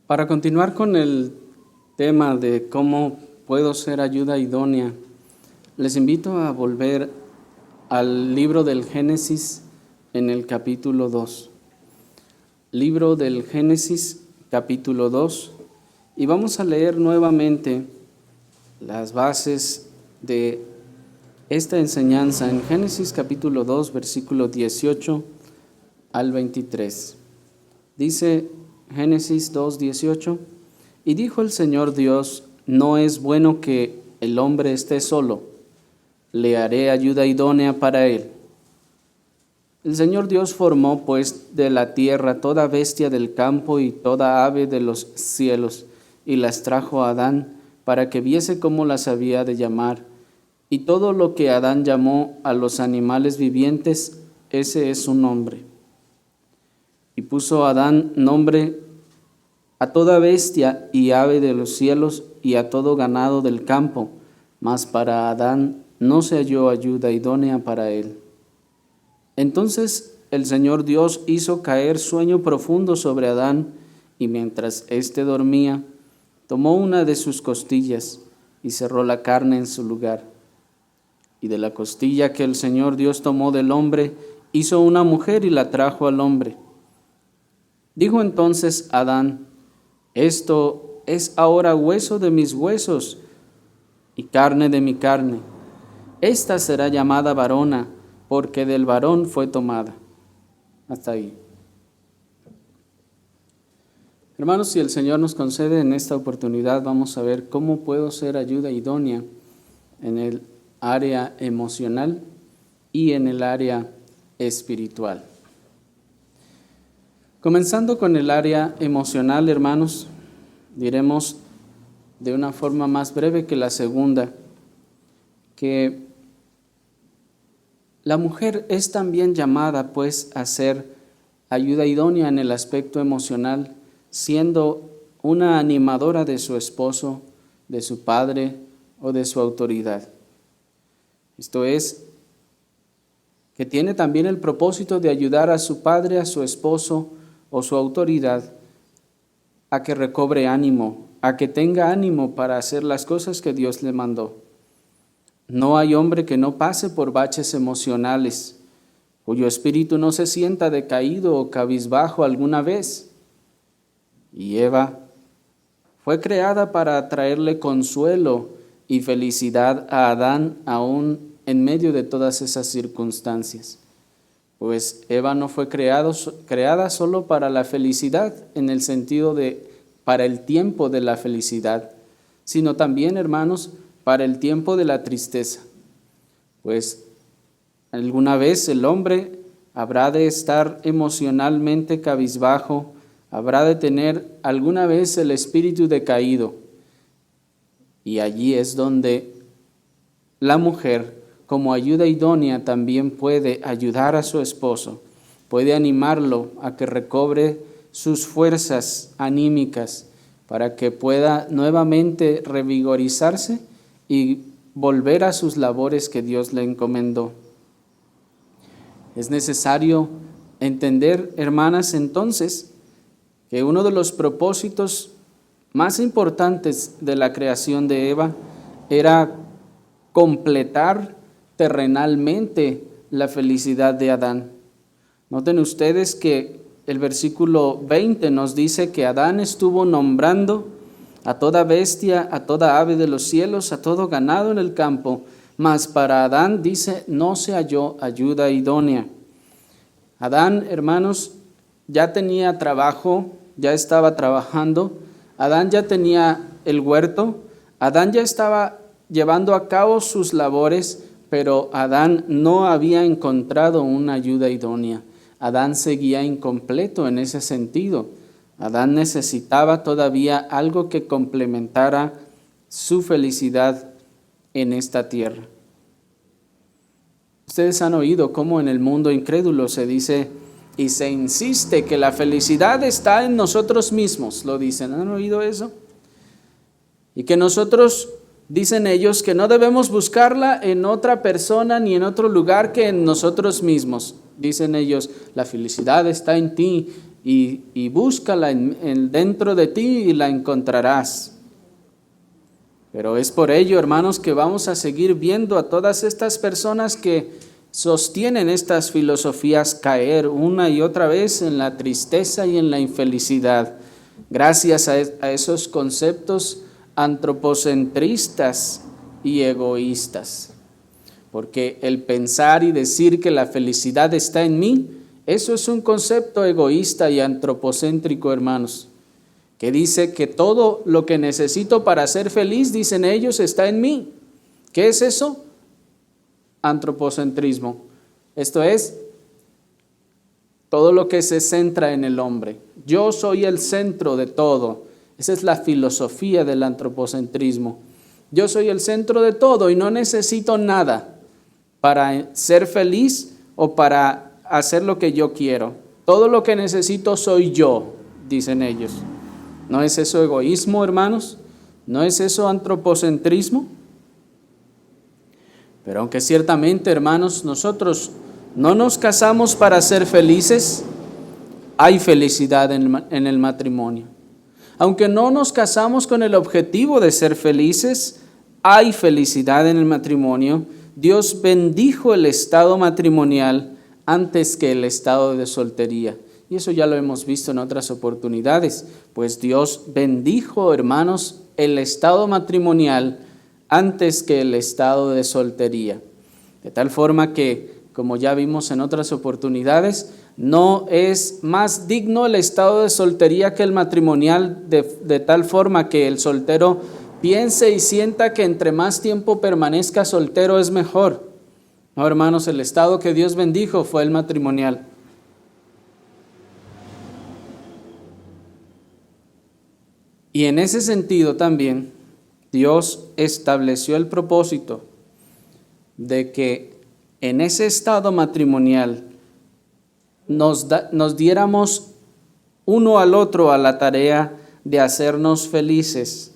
Para continuar con el tema de cómo puedo ser ayuda idónea, les invito a volver al libro del Génesis en el capítulo 2. Libro del Génesis, capítulo 2, y vamos a leer nuevamente las bases de esta enseñanza en Génesis capítulo 2, versículo 18 al 23. Dice Génesis 2, 18, y dijo el Señor Dios, no es bueno que el hombre esté solo, le haré ayuda idónea para él. El Señor Dios formó pues de la tierra toda bestia del campo y toda ave de los cielos, y las trajo a Adán para que viese cómo las había de llamar. Y todo lo que Adán llamó a los animales vivientes, ese es su nombre. Y puso Adán nombre a toda bestia y ave de los cielos y a todo ganado del campo, mas para Adán no se halló ayuda idónea para él. Entonces el Señor Dios hizo caer sueño profundo sobre Adán, y mientras éste dormía, tomó una de sus costillas y cerró la carne en su lugar. Y de la costilla que el Señor Dios tomó del hombre, hizo una mujer y la trajo al hombre. Dijo entonces Adán, esto es ahora hueso de mis huesos y carne de mi carne. Esta será llamada varona, porque del varón fue tomada. Hasta ahí. Hermanos, si el Señor nos concede en esta oportunidad, vamos a ver cómo puedo ser ayuda idónea en el área emocional y en el área espiritual. Comenzando con el área emocional, hermanos, diremos de una forma más breve que la segunda, que la mujer es también llamada pues a ser ayuda idónea en el aspecto emocional, siendo una animadora de su esposo, de su padre o de su autoridad. Esto es, que tiene también el propósito de ayudar a su padre, a su esposo o su autoridad a que recobre ánimo, a que tenga ánimo para hacer las cosas que Dios le mandó. No hay hombre que no pase por baches emocionales, cuyo espíritu no se sienta decaído o cabizbajo alguna vez. Y Eva fue creada para traerle consuelo y felicidad a Adán aún en medio de todas esas circunstancias. Pues Eva no fue creada solo para la felicidad, en el sentido de para el tiempo de la felicidad, sino también, hermanos, para el tiempo de la tristeza. Pues alguna vez el hombre habrá de estar emocionalmente cabizbajo, habrá de tener alguna vez el espíritu decaído. Y allí es donde la mujer, como ayuda idónea, también puede ayudar a su esposo, puede animarlo a que recobre sus fuerzas anímicas para que pueda nuevamente revigorizarse y volver a sus labores que Dios le encomendó. Es necesario entender, hermanas, entonces, que uno de los propósitos más importantes de la creación de Eva era completar terrenalmente la felicidad de Adán. Noten ustedes que el versículo 20 nos dice que Adán estuvo nombrando a toda bestia, a toda ave de los cielos, a todo ganado en el campo, mas para Adán, dice, no se halló ayuda idónea. Adán, hermanos, ya tenía trabajo, ya estaba trabajando, Adán ya tenía el huerto, Adán ya estaba llevando a cabo sus labores, pero Adán no había encontrado una ayuda idónea. Adán seguía incompleto en ese sentido. Adán necesitaba todavía algo que complementara su felicidad en esta tierra. Ustedes han oído cómo en el mundo incrédulo se dice y se insiste que la felicidad está en nosotros mismos, lo dicen. ¿Han oído eso? Y que nosotros, dicen ellos, que no debemos buscarla en otra persona ni en otro lugar que en nosotros mismos. Dicen ellos, la felicidad está en ti, y búscala dentro de ti y la encontrarás. Pero es por ello, hermanos, que vamos a seguir viendo a todas estas personas que sostienen estas filosofías caer una y otra vez en la tristeza y en la infelicidad, gracias a esos conceptos antropocentristas y egoístas. Porque el pensar y decir que la felicidad está en mí, eso es un concepto egoísta y antropocéntrico, hermanos, que dice que todo lo que necesito para ser feliz, dicen ellos, está en mí. ¿Qué es eso? Antropocentrismo. Esto es todo lo que se centra en el hombre. Yo soy el centro de todo. Esa es la filosofía del antropocentrismo. Yo soy el centro de todo y no necesito nada para ser feliz o para hacer lo que yo quiero. Todo lo que necesito soy yo, dicen ellos. ¿No es eso egoísmo, hermanos? ¿No es eso antropocentrismo? Pero aunque ciertamente, hermanos, nosotros no nos casamos para ser felices, hay felicidad en el matrimonio. Aunque no nos casamos con el objetivo de ser felices, hay felicidad en el matrimonio. Dios bendijo el estado matrimonial antes que el estado de soltería. Y eso ya lo hemos visto en otras oportunidades. Pues Dios bendijo, hermanos, el estado matrimonial antes que el estado de soltería. De tal forma que, como ya vimos en otras oportunidades, no es más digno el estado de soltería que el matrimonial, de tal forma que el soltero piense y sienta que entre más tiempo permanezca soltero es mejor. No, hermanos, el estado que Dios bendijo fue el matrimonial. Y en ese sentido también Dios estableció el propósito de que en ese estado matrimonial nos diéramos uno al otro a la tarea de hacernos felices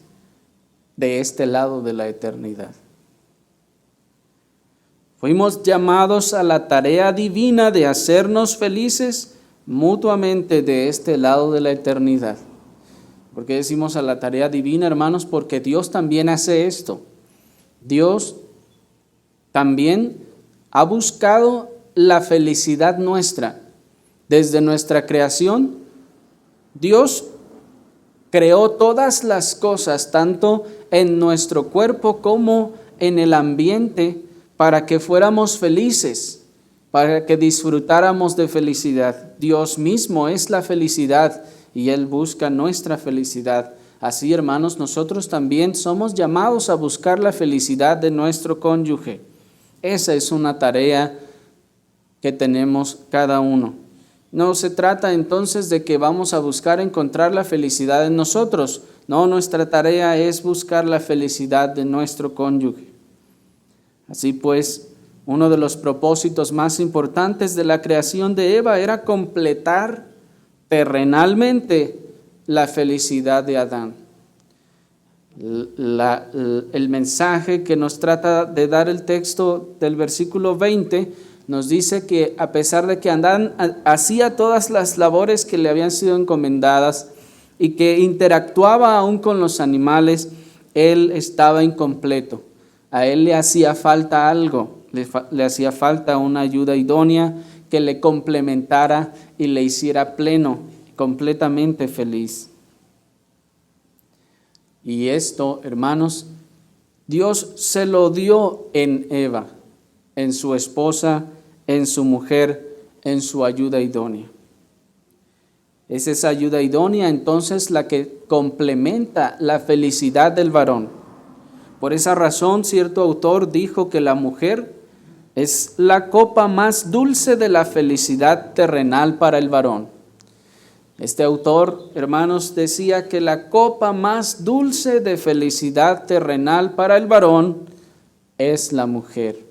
de este lado de la eternidad. Fuimos llamados a la tarea divina de hacernos felices mutuamente de este lado de la eternidad. ¿Por qué decimos a la tarea divina, hermanos? Porque Dios también hace esto. Dios también ha buscado la felicidad nuestra. Desde nuestra creación, Dios creó todas las cosas, tanto en nuestro cuerpo como en el ambiente, para que fuéramos felices, para que disfrutáramos de felicidad. Dios mismo es la felicidad y Él busca nuestra felicidad. Así, hermanos, nosotros también somos llamados a buscar la felicidad de nuestro cónyuge. Esa es una tarea que tenemos cada uno. No se trata entonces de que vamos a buscar encontrar la felicidad en nosotros. No, nuestra tarea es buscar la felicidad de nuestro cónyuge. Así pues, uno de los propósitos más importantes de la creación de Eva era completar terrenalmente la felicidad de Adán. El mensaje que nos trata de dar el texto del versículo 20 nos dice que a pesar de que Adán hacía todas las labores que le habían sido encomendadas y que interactuaba aún con los animales, él estaba incompleto. A él le hacía falta algo, le hacía falta una ayuda idónea que le complementara y le hiciera pleno, completamente feliz. Y esto, hermanos, Dios se lo dio en Eva, en su esposa, en su mujer, en su ayuda idónea. Es esa ayuda idónea entonces la que complementa la felicidad del varón. Por esa razón, cierto autor dijo que la mujer es la copa más dulce de la felicidad terrenal para el varón. Este autor, hermanos, decía que la copa más dulce de felicidad terrenal para el varón es la mujer.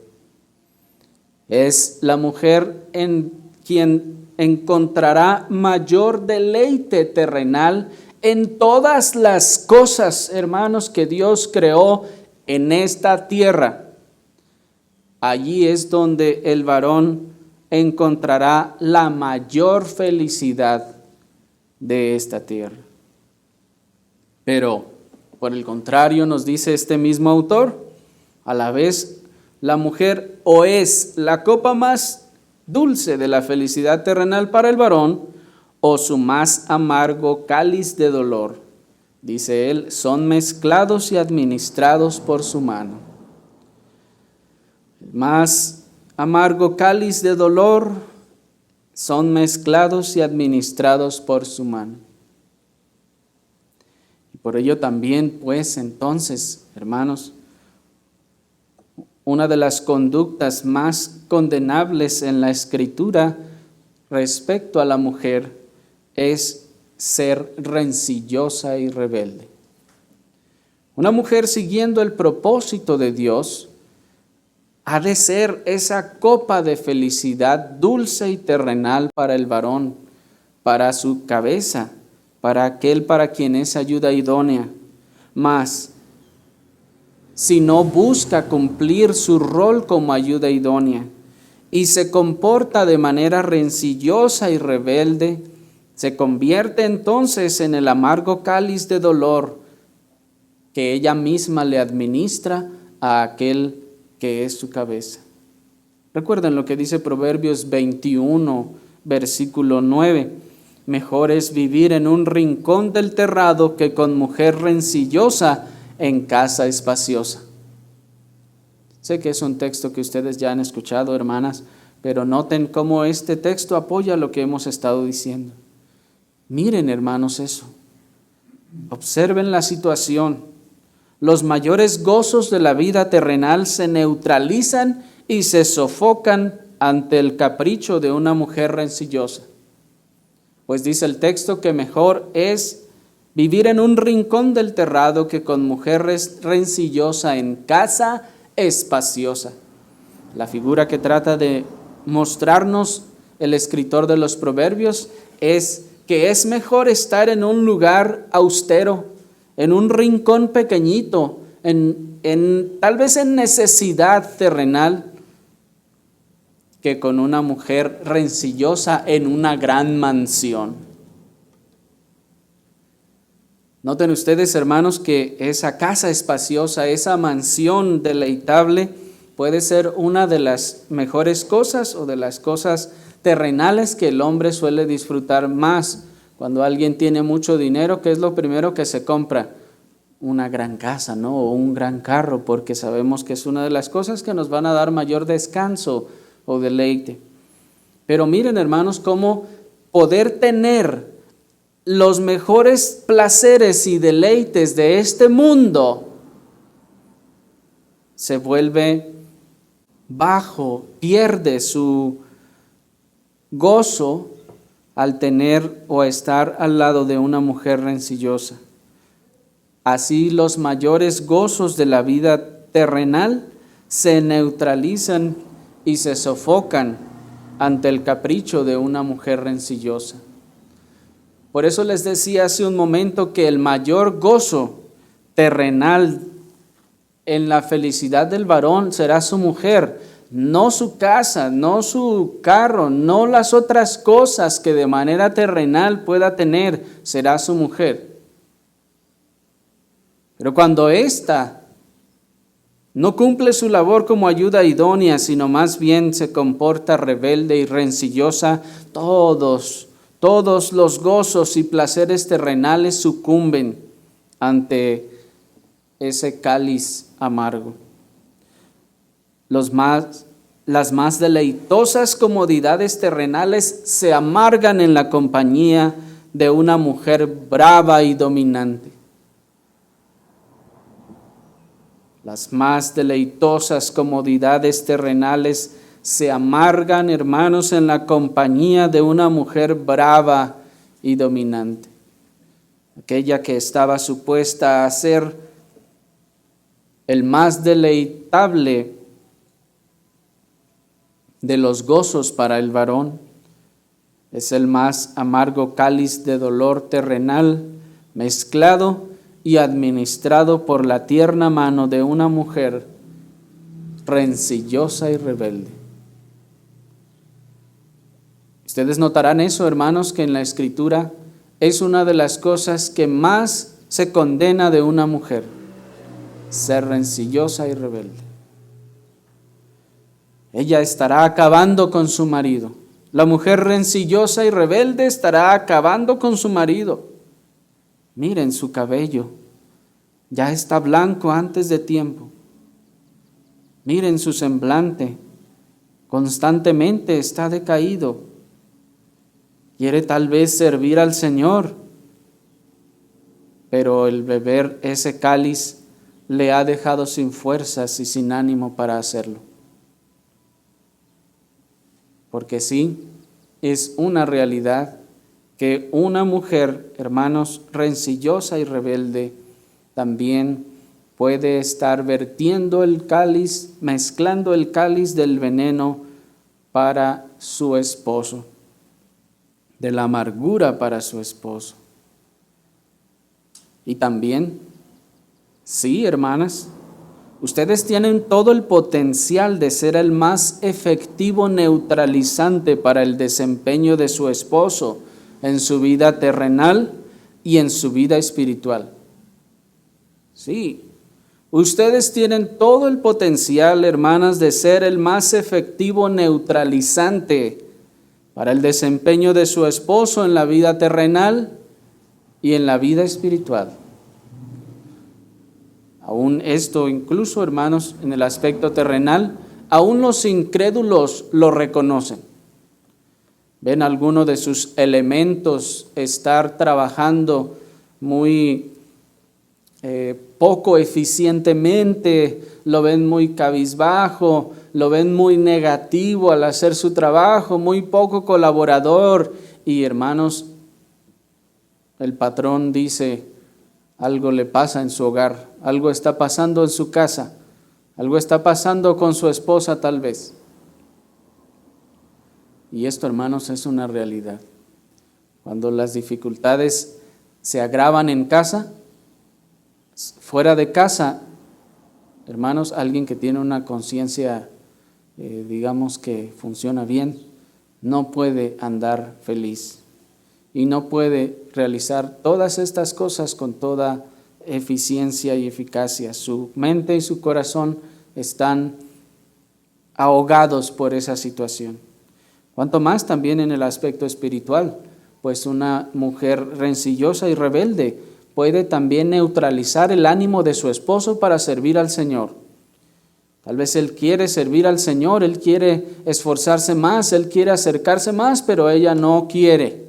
Es la mujer en quien encontrará mayor deleite terrenal en todas las cosas, hermanos, que Dios creó en esta tierra. Allí es donde el varón encontrará la mayor felicidad de esta tierra. Pero, por el contrario, nos dice este mismo autor, a la vez la mujer o es la copa más dulce de la felicidad terrenal para el varón, o su más amargo cáliz de dolor. Dice él, son mezclados y administrados por su mano. El más amargo cáliz de dolor son mezclados y administrados por su mano. Y por ello también, pues, entonces, hermanos, una de las conductas más condenables en la Escritura respecto a la mujer es ser rencillosa y rebelde. Una mujer siguiendo el propósito de Dios ha de ser esa copa de felicidad dulce y terrenal para el varón, para su cabeza, para aquel para quien es ayuda idónea. Mas, si no busca cumplir su rol como ayuda idónea y se comporta de manera rencillosa y rebelde, se convierte entonces en el amargo cáliz de dolor que ella misma le administra a aquel que es su cabeza. Recuerden lo que dice Proverbios 21, versículo 9. Mejor es vivir en un rincón del terrado que con mujer rencillosa en casa espaciosa. Sé que es un texto que ustedes ya han escuchado, hermanas, pero noten cómo este texto apoya lo que hemos estado diciendo. Miren, hermanos, eso. Observen la situación. Los mayores gozos de la vida terrenal se neutralizan y se sofocan ante el capricho de una mujer rencillosa. Pues dice el texto que mejor es vivir en un rincón del terrado que con mujer rencillosa en casa espaciosa. La figura que trata de mostrarnos el escritor de los Proverbios es que es mejor estar en un lugar austero, en un rincón pequeñito, tal vez en necesidad terrenal, que con una mujer rencillosa en una gran mansión. Noten ustedes, hermanos, que esa casa espaciosa, esa mansión deleitable, puede ser una de las mejores cosas o de las cosas terrenales que el hombre suele disfrutar más. Cuando alguien tiene mucho dinero, ¿qué es lo primero que se compra? Una gran casa, ¿no? O un gran carro, porque sabemos que es una de las cosas que nos van a dar mayor descanso o deleite. Pero miren, hermanos, cómo poder tener los mejores placeres y deleites de este mundo se vuelve bajo, pierde su gozo al tener o estar al lado de una mujer rencillosa. Así los mayores gozos de la vida terrenal se neutralizan y se sofocan ante el capricho de una mujer rencillosa. Por eso les decía hace un momento que el mayor gozo terrenal en la felicidad del varón será su mujer, no su casa, no su carro, no las otras cosas que de manera terrenal pueda tener, será su mujer. Pero cuando ésta no cumple su labor como ayuda idónea, sino más bien se comporta rebelde y rencillosa, todos los gozos y placeres terrenales sucumben ante ese cáliz amargo. Las más deleitosas comodidades terrenales se amargan en la compañía de una mujer brava y dominante. Las más deleitosas comodidades terrenales se amargan, hermanos, en la compañía de una mujer brava y dominante. Aquella que estaba supuesta a ser el más deleitable de los gozos para el varón, es el más amargo cáliz de dolor terrenal, mezclado y administrado por la tierna mano de una mujer rencillosa y rebelde. Ustedes notarán eso, hermanos, que en la Escritura es una de las cosas que más se condena de una mujer: ser rencillosa y rebelde. Ella estará acabando con su marido. La mujer rencillosa y rebelde estará acabando con su marido. Miren su cabello, ya está blanco antes de tiempo. Miren su semblante, constantemente está decaído. Quiere tal vez servir al Señor, pero el beber ese cáliz le ha dejado sin fuerzas y sin ánimo para hacerlo. Porque sí, es una realidad que una mujer, hermanos, rencillosa y rebelde, también puede estar vertiendo el cáliz, mezclando el cáliz del veneno para su esposo, de la amargura para su esposo. Y también, sí, hermanas, ustedes tienen todo el potencial de ser el más efectivo neutralizante para el desempeño de su esposo en su vida terrenal y en su vida espiritual. Sí, ustedes tienen todo el potencial, hermanas, de ser el más efectivo neutralizante para el desempeño de su esposo en la vida terrenal y en la vida espiritual. Aún esto, incluso, hermanos, en el aspecto terrenal, aún los incrédulos lo reconocen. Ven alguno de sus elementos estar trabajando muy poco eficientemente, lo ven muy cabizbajo, lo ven muy negativo al hacer su trabajo, muy poco colaborador. Y hermanos, el patrón dice: algo le pasa en su hogar, algo está pasando en su casa, algo está pasando con su esposa tal vez. Y esto, hermanos, es una realidad. Cuando las dificultades se agravan en casa, fuera de casa, hermanos, alguien que tiene una conciencia, digamos que funciona bien, no puede andar feliz y no puede realizar todas estas cosas con toda eficiencia y eficacia. Su mente y su corazón están ahogados por esa situación. Cuanto más también en el aspecto espiritual, pues una mujer rencillosa y rebelde puede también neutralizar el ánimo de su esposo para servir al Señor. Tal vez él quiere servir al Señor, él quiere esforzarse más, él quiere acercarse más, pero ella no quiere.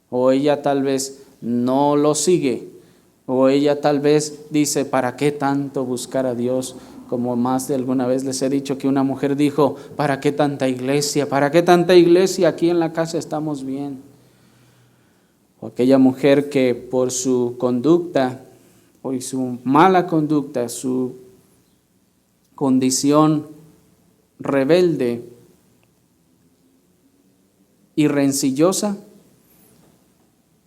O ella tal vez no lo sigue. O ella tal vez dice: ¿para qué tanto buscar a Dios? Como más de alguna vez les he dicho que una mujer dijo: ¿para qué tanta iglesia? ¿Para qué tanta iglesia? Aquí en la casa estamos bien. O aquella mujer que por su conducta o su mala conducta, su condición rebelde y rencillosa,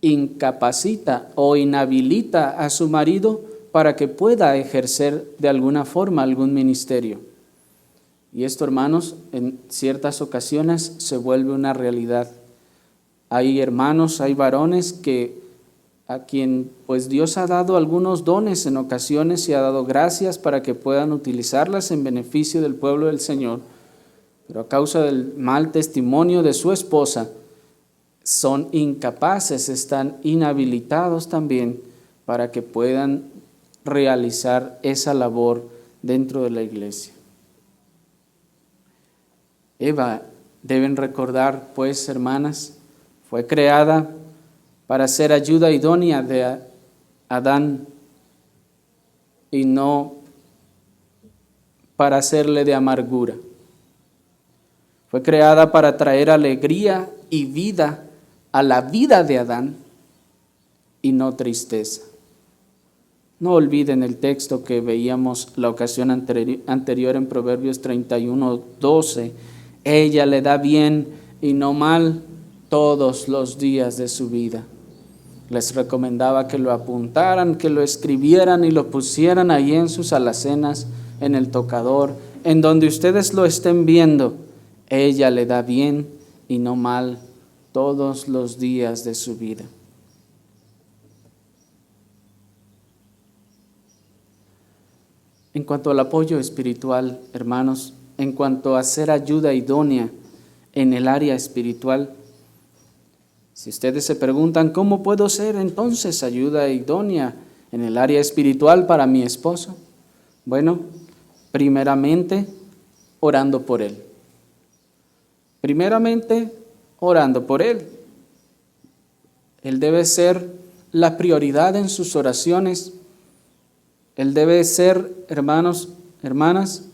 incapacita o inhabilita a su marido para que pueda ejercer de alguna forma algún ministerio. Y esto, hermanos, en ciertas ocasiones se vuelve una realidad. Hay hermanos, hay varones a quien pues Dios ha dado algunos dones en ocasiones y ha dado gracias para que puedan utilizarlas en beneficio del pueblo del Señor, pero a causa del mal testimonio de su esposa, son incapaces, están inhabilitados también para que puedan realizar esa labor dentro de la iglesia. Eva, deben recordar, pues, hermanas, fue creada para ser ayuda idónea de Adán y no para hacerle de amargura. Fue creada para traer alegría y vida a la vida de Adán y no tristeza. No olviden el texto que veíamos la ocasión anterior en Proverbios 31:12. Ella le da bien y no mal todos los días de su vida. Les recomendaba que lo apuntaran, que lo escribieran y lo pusieran ahí en sus alacenas, en el tocador, en donde ustedes lo estén viendo. Ella le da bien y no mal todos los días de su vida. En cuanto al apoyo espiritual, hermanos, en cuanto a ser ayuda idónea en el área espiritual, si ustedes se preguntan, ¿cómo puedo ser entonces ayuda idónea en el área espiritual para mi esposo? Bueno, primeramente, orando por él. Primeramente, orando por él. Él debe ser la prioridad en sus oraciones. Él debe ser, hermanos, hermanas,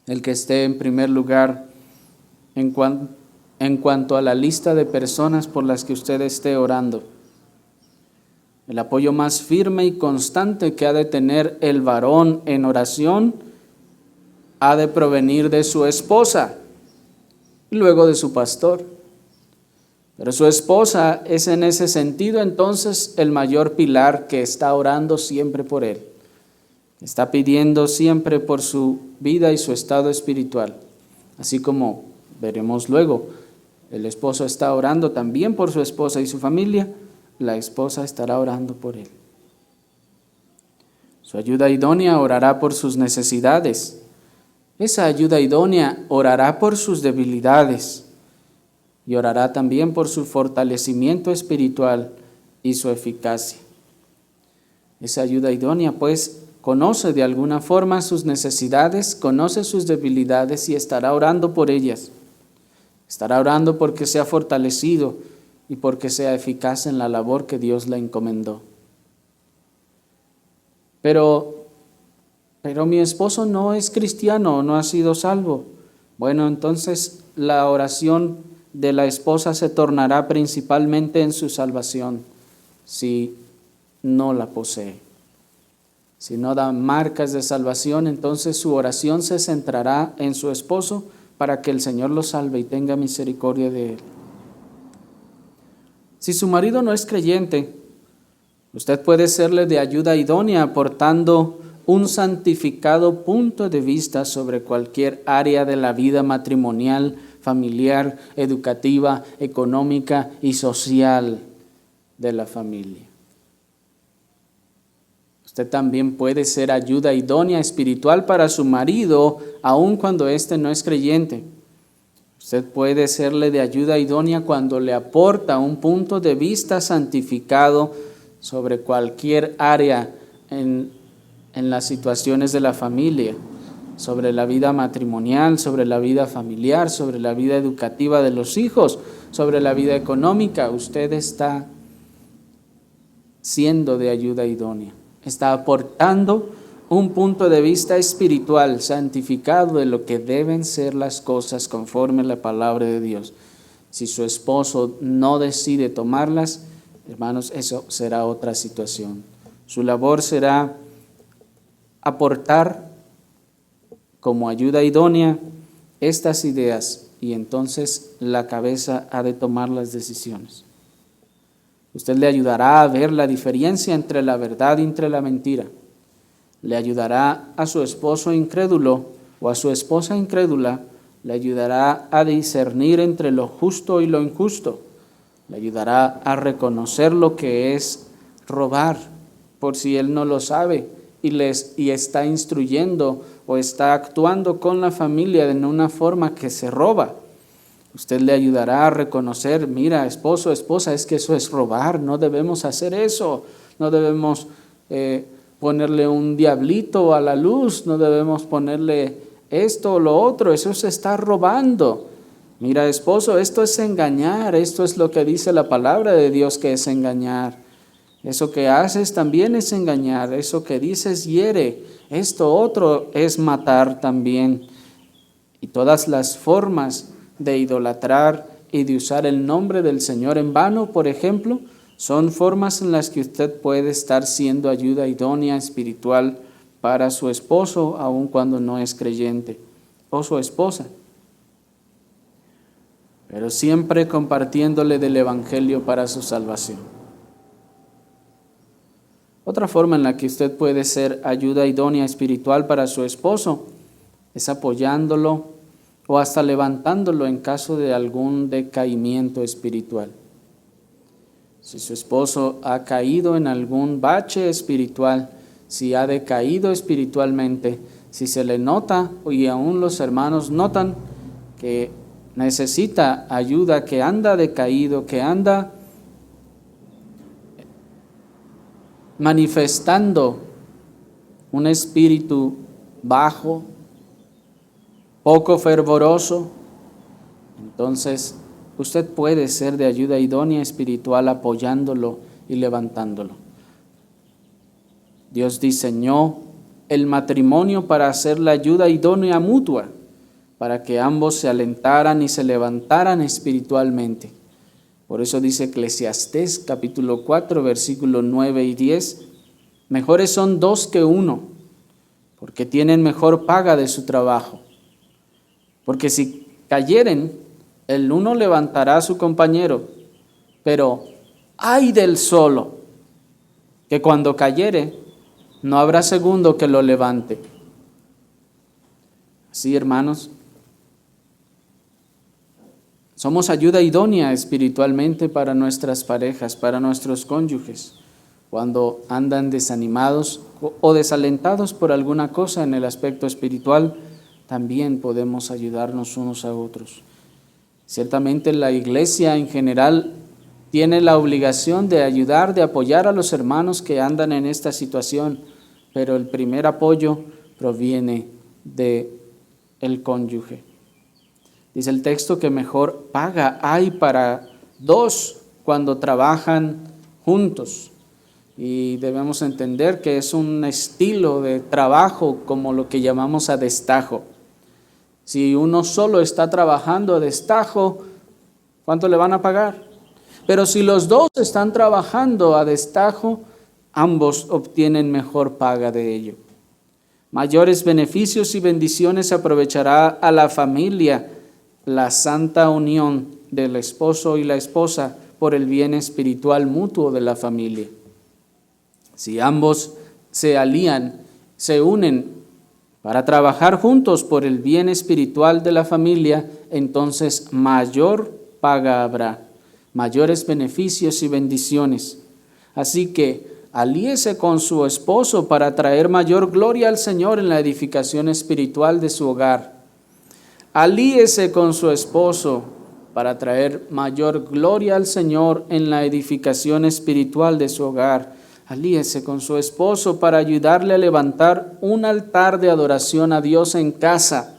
el que esté en primer lugar en cuanto a la lista de personas por las que usted esté orando. El apoyo más firme y constante que ha de tener el varón en oración ha de provenir de su esposa y luego de su pastor. Pero su esposa es en ese sentido entonces el mayor pilar que está orando siempre por él. Está pidiendo siempre por su vida y su estado espiritual. Así como veremos luego, el esposo está orando también por su esposa y su familia, la esposa estará orando por él. Su ayuda idónea orará por sus necesidades. Esa ayuda idónea orará por sus debilidades y orará también por su fortalecimiento espiritual y su eficacia. Esa ayuda idónea, pues, conoce de alguna forma sus necesidades, conoce sus debilidades y estará orando por ellas. Estará orando porque sea fortalecido y porque sea eficaz en la labor que Dios le encomendó. Pero mi esposo no es cristiano, no ha sido salvo. Bueno, entonces la oración de la esposa se tornará principalmente en su salvación si no la posee. Si no da marcas de salvación, entonces su oración se centrará en su esposo para que el Señor lo salve y tenga misericordia de él. Si su marido no es creyente, usted puede serle de ayuda idónea aportando un santificado punto de vista sobre cualquier área de la vida matrimonial, familiar, educativa, económica y social de la familia. Usted también puede ser ayuda idónea espiritual para su marido, aun cuando éste no es creyente. Usted puede serle de ayuda idónea cuando le aporta un punto de vista santificado sobre cualquier área en las situaciones de la familia, sobre la vida matrimonial, sobre la vida familiar, sobre la vida educativa de los hijos, sobre la vida económica. Usted está siendo de ayuda idónea. Está aportando un punto de vista espiritual, santificado de lo que deben ser las cosas conforme a la palabra de Dios. Si su esposo no decide tomarlas, hermanos, eso será otra situación. Su labor será aportar como ayuda idónea estas ideas y entonces la cabeza ha de tomar las decisiones. Usted le ayudará a ver la diferencia entre la verdad y entre la mentira. Le ayudará a su esposo incrédulo o a su esposa incrédula, le ayudará a discernir entre lo justo y lo injusto. Le ayudará a reconocer lo que es robar, por si él no lo sabe y está instruyendo o está actuando con la familia en una forma que se roba. Usted le ayudará a reconocer, mira, esposo, esposa, es que eso es robar, no debemos hacer eso, no debemos ponerle un diablito a la luz, no debemos ponerle esto o lo otro, eso se está robando. Mira, esposo, esto es engañar, esto es lo que dice la palabra de Dios que es engañar. Eso que haces también es engañar, eso que dices hiere, esto otro es matar también. Y todas las formas de idolatrar y de usar el nombre del Señor en vano, por ejemplo, son formas en las que usted puede estar siendo ayuda idónea espiritual para su esposo, aun cuando no es creyente, o su esposa. Pero siempre compartiéndole del Evangelio para su salvación. Otra forma en la que usted puede ser ayuda idónea espiritual para su esposo es apoyándolo o hasta levantándolo en caso de algún decaimiento espiritual. Si su esposo ha caído en algún bache espiritual, si ha decaído espiritualmente, si se le nota y aún los hermanos notan que necesita ayuda, que anda decaído, que anda manifestando un espíritu bajo, poco fervoroso, entonces usted puede ser de ayuda idónea espiritual apoyándolo y levantándolo. Dios diseñó el matrimonio para hacer la ayuda idónea mutua, para que ambos se alentaran y se levantaran espiritualmente. Por eso dice Eclesiastés capítulo 4, versículos 9 y 10, mejores son dos que uno, porque tienen mejor paga de su trabajo. Porque si cayeren, el uno levantará a su compañero, pero ay del solo, que cuando cayere, no habrá segundo que lo levante. Así, hermanos, somos ayuda idónea espiritualmente para nuestras parejas, para nuestros cónyuges, cuando andan desanimados o desalentados por alguna cosa en el aspecto espiritual. También podemos ayudarnos unos a otros. Ciertamente la iglesia en general tiene la obligación de ayudar, de apoyar a los hermanos que andan en esta situación, pero el primer apoyo proviene del cónyuge. Dice el texto que mejor paga hay para dos cuando trabajan juntos. Y debemos entender que es un estilo de trabajo como lo que llamamos a destajo. Si uno solo está trabajando a destajo, ¿cuánto le van a pagar? Pero si los dos están trabajando a destajo, ambos obtienen mejor paga de ello. Mayores beneficios y bendiciones aprovechará a la familia la santa unión del esposo y la esposa por el bien espiritual mutuo de la familia. Si ambos se alían, se unen para trabajar juntos por el bien espiritual de la familia, entonces mayor paga habrá, mayores beneficios y bendiciones. Así que alíese con su esposo para traer mayor gloria al Señor en la edificación espiritual de su hogar. Alíese con su esposo para traer mayor gloria al Señor en la edificación espiritual de su hogar. Alíese con su esposo para ayudarle a levantar un altar de adoración a Dios en casa.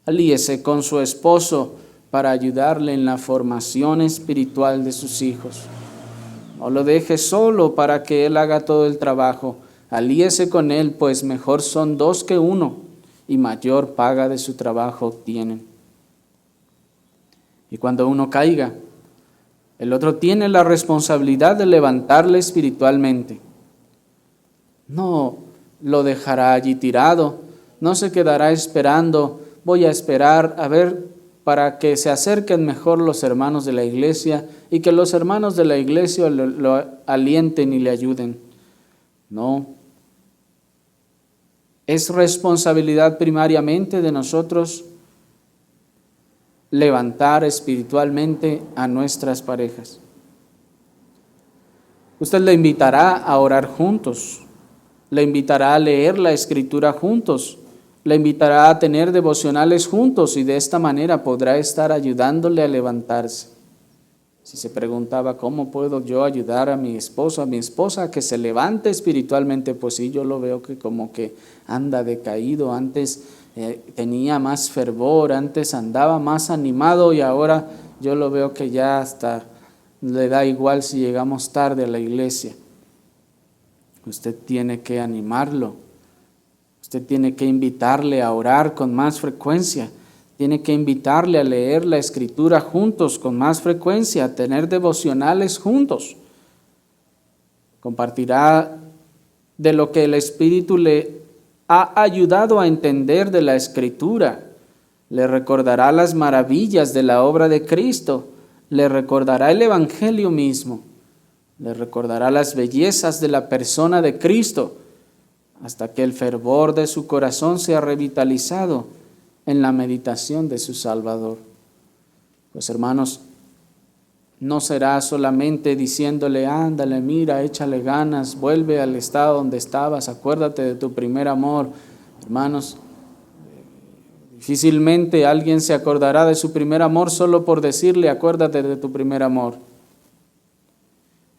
Alíese con su esposo para ayudarle en la formación espiritual de sus hijos. No lo deje solo para que él haga todo el trabajo. Alíese con él, pues mejor son dos que uno, y mayor paga de su trabajo obtienen. Y cuando uno caiga, el otro tiene la responsabilidad de levantarle espiritualmente. No lo dejará allí tirado, no se quedará esperando, voy a esperar a ver para que se acerquen mejor los hermanos de la iglesia y que los hermanos de la iglesia lo alienten y le ayuden. No. Es responsabilidad primariamente de nosotros levantar espiritualmente a nuestras parejas. Usted le invitará a orar juntos, le invitará a leer la Escritura juntos, le invitará a tener devocionales juntos y de esta manera podrá estar ayudándole a levantarse. Si se preguntaba, ¿cómo puedo yo ayudar a mi esposa a que se levante espiritualmente? Pues sí, yo lo veo que como que anda decaído. Antes tenía más fervor, antes andaba más animado y ahora yo lo veo que ya hasta le da igual si llegamos tarde a la iglesia. Usted tiene que animarlo, usted tiene que invitarle a orar con más frecuencia. Tiene que invitarle a leer la Escritura juntos con más frecuencia, a tener devocionales juntos. Compartirá de lo que el Espíritu le ha ayudado a entender de la Escritura. Le recordará las maravillas de la obra de Cristo. Le recordará el Evangelio mismo. Le recordará las bellezas de la persona de Cristo, hasta que el fervor de su corazón sea revitalizado en la meditación de su Salvador. Pues hermanos, no será solamente diciéndole, ándale, mira, échale ganas, vuelve al estado donde estabas, acuérdate de tu primer amor. Hermanos, difícilmente alguien se acordará de su primer amor solo por decirle, acuérdate de tu primer amor.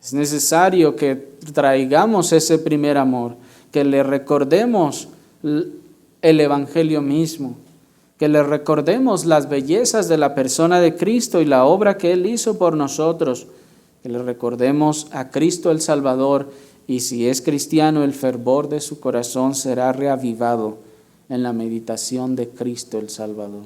Es necesario que traigamos ese primer amor, que le recordemos el Evangelio mismo, que le recordemos las bellezas de la persona de Cristo y la obra que Él hizo por nosotros, que le recordemos a Cristo el Salvador, y si es cristiano, el fervor de su corazón será reavivado en la meditación de Cristo el Salvador.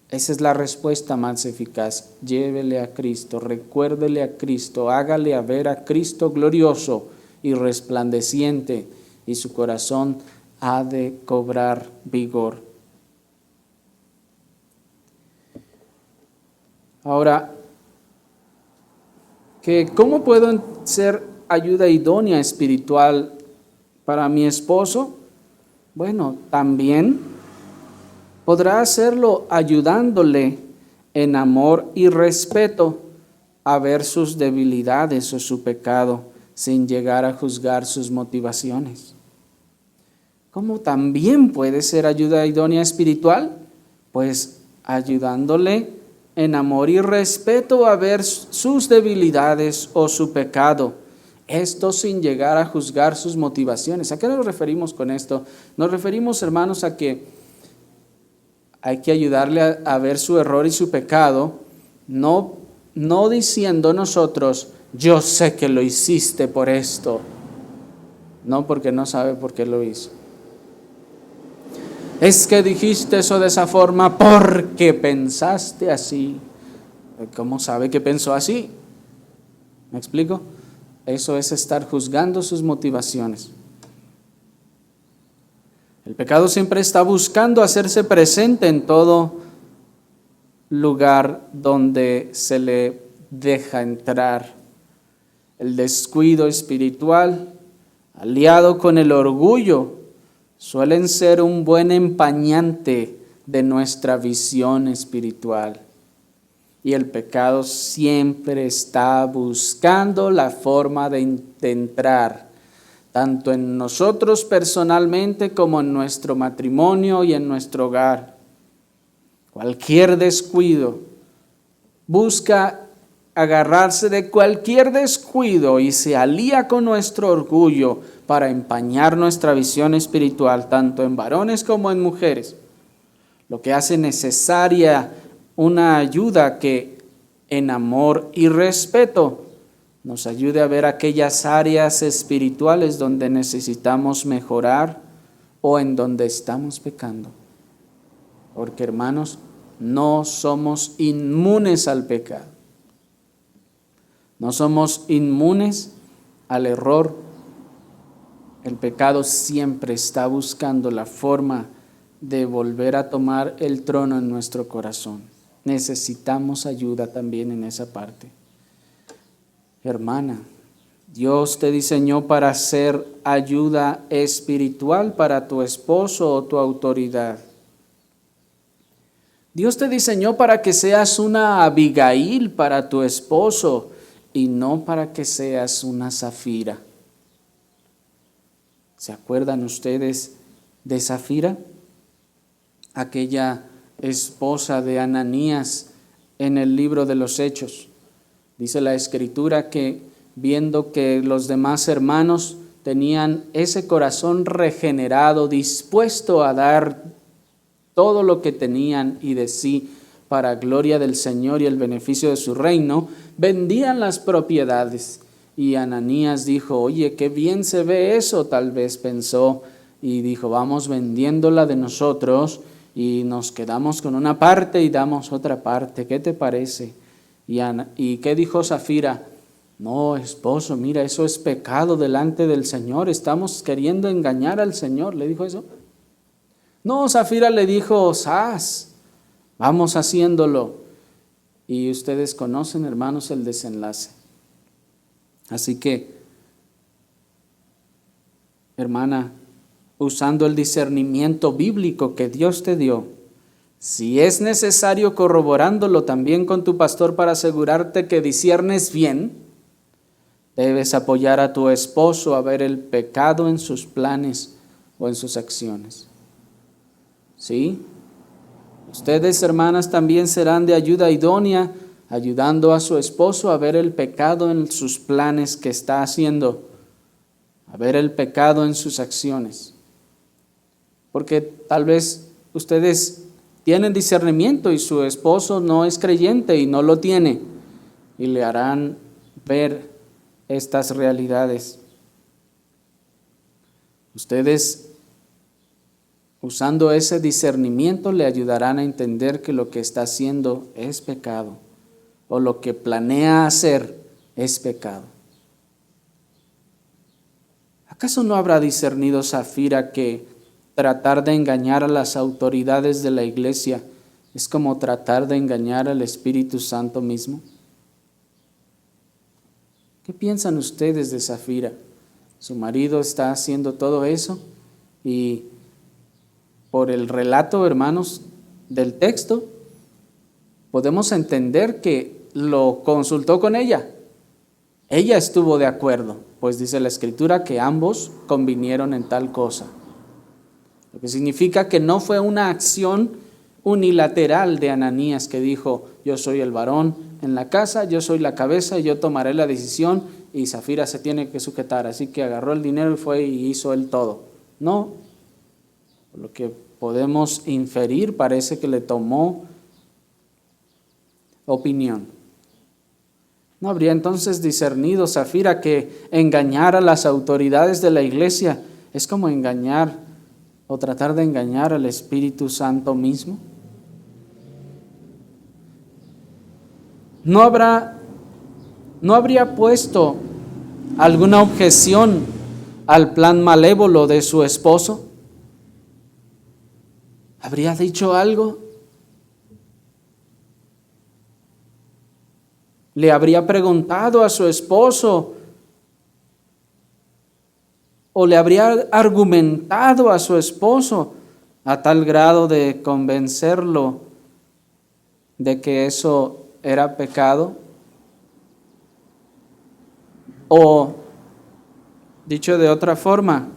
Esa es la respuesta más eficaz. Llévele a Cristo, recuérdele a Cristo, hágale a ver a Cristo glorioso y resplandeciente, y su corazón ha de cobrar vigor. Ahora, ¿cómo puedo ser ayuda idónea espiritual para mi esposo? Bueno, también podrá hacerlo ayudándole en amor y respeto a ver sus debilidades o su pecado, sin llegar a juzgar sus motivaciones. ¿Cómo también puede ser ayuda idónea espiritual? Pues ayudándole en amor y respeto a ver sus debilidades o su pecado. Esto sin llegar a juzgar sus motivaciones. ¿A qué nos referimos con esto? Nos referimos, hermanos, a que hay que ayudarle a ver su error y su pecado, no diciendo nosotros, yo sé que lo hiciste por esto. No, porque no sabe por qué lo hizo. Es que dijiste eso de esa forma porque pensaste así. ¿Cómo sabe que pensó así? ¿Me explico? Eso es estar juzgando sus motivaciones. El pecado siempre está buscando hacerse presente en todo lugar donde se le deja entrar. El descuido espiritual, aliado con el orgullo, suelen ser un buen empañante de nuestra visión espiritual. Y el pecado siempre está buscando la forma de entrar, tanto en nosotros personalmente como en nuestro matrimonio y en nuestro hogar. Cualquier descuido busca agarrarse de cualquier descuido y se alía con nuestro orgullo para empañar nuestra visión espiritual, tanto en varones como en mujeres, lo que hace necesaria una ayuda que en amor y respeto nos ayude a ver aquellas áreas espirituales donde necesitamos mejorar o en donde estamos pecando. Porque, hermanos, no somos inmunes al pecado. No somos inmunes al error. El pecado siempre está buscando la forma de volver a tomar el trono en nuestro corazón. Necesitamos ayuda también en esa parte. Hermana, Dios te diseñó para ser ayuda espiritual para tu esposo o tu autoridad. Dios te diseñó para que seas una Abigail para tu esposo y no para que seas una Zafira. ¿Se acuerdan ustedes de Zafira? Aquella esposa de Ananías en el libro de los Hechos. Dice la Escritura que viendo que los demás hermanos tenían ese corazón regenerado, dispuesto a dar todo lo que tenían y de sí para gloria del Señor y el beneficio de su reino, vendían las propiedades. Y Ananías dijo, oye, qué bien se ve eso, tal vez pensó, y dijo, vamos vendiéndola de nosotros y nos quedamos con una parte y damos otra parte, ¿qué te parece? ¿Y qué dijo Zafira? No, esposo, mira, eso es pecado delante del Señor, estamos queriendo engañar al Señor, ¿le dijo eso? No, Zafira le dijo, sas, vamos haciéndolo. Y ustedes conocen, hermanos, el desenlace. Así que, hermana, usando el discernimiento bíblico que Dios te dio, Si es necesario, corroborándolo también con tu pastor para asegurarte que disciernes bien, debes apoyar a tu esposo a ver el pecado en sus planes o en sus acciones. ¿Sí? Ustedes, hermanas, también serán de ayuda idónea, ayudando a su esposo a ver el pecado en sus planes que está haciendo, a ver el pecado en sus acciones. Porque tal vez ustedes tienen discernimiento y su esposo no es creyente y no lo tiene, y le harán ver estas realidades. Ustedes, usando ese discernimiento, le ayudarán a entender que lo que está haciendo es pecado, o lo que planea hacer es pecado. ¿Acaso no habrá discernido Safira que tratar de engañar a las autoridades de la iglesia es como tratar de engañar al Espíritu Santo mismo? ¿Qué piensan ustedes de Safira? Su marido está haciendo todo eso y por el relato, hermanos, del texto, podemos entender que lo consultó con ella. Ella estuvo de acuerdo, pues dice la Escritura que ambos convinieron en tal cosa. Lo que significa que no fue una acción unilateral de Ananías que dijo, yo soy el varón en la casa, yo soy la cabeza, yo tomaré la decisión y Safira se tiene que sujetar. Así que agarró el dinero y fue y hizo él todo. No, lo que podemos inferir parece que le tomó opinión. ¿No habría entonces discernido Safira que engañar a las autoridades de la iglesia es como engañar o tratar de engañar al Espíritu Santo mismo? ¿No habría puesto alguna objeción al plan malévolo de su esposo? ¿Habría dicho algo? ¿Le habría preguntado a su esposo? ¿O le habría argumentado a su esposo a tal grado de convencerlo de que eso era pecado? O, dicho de otra forma,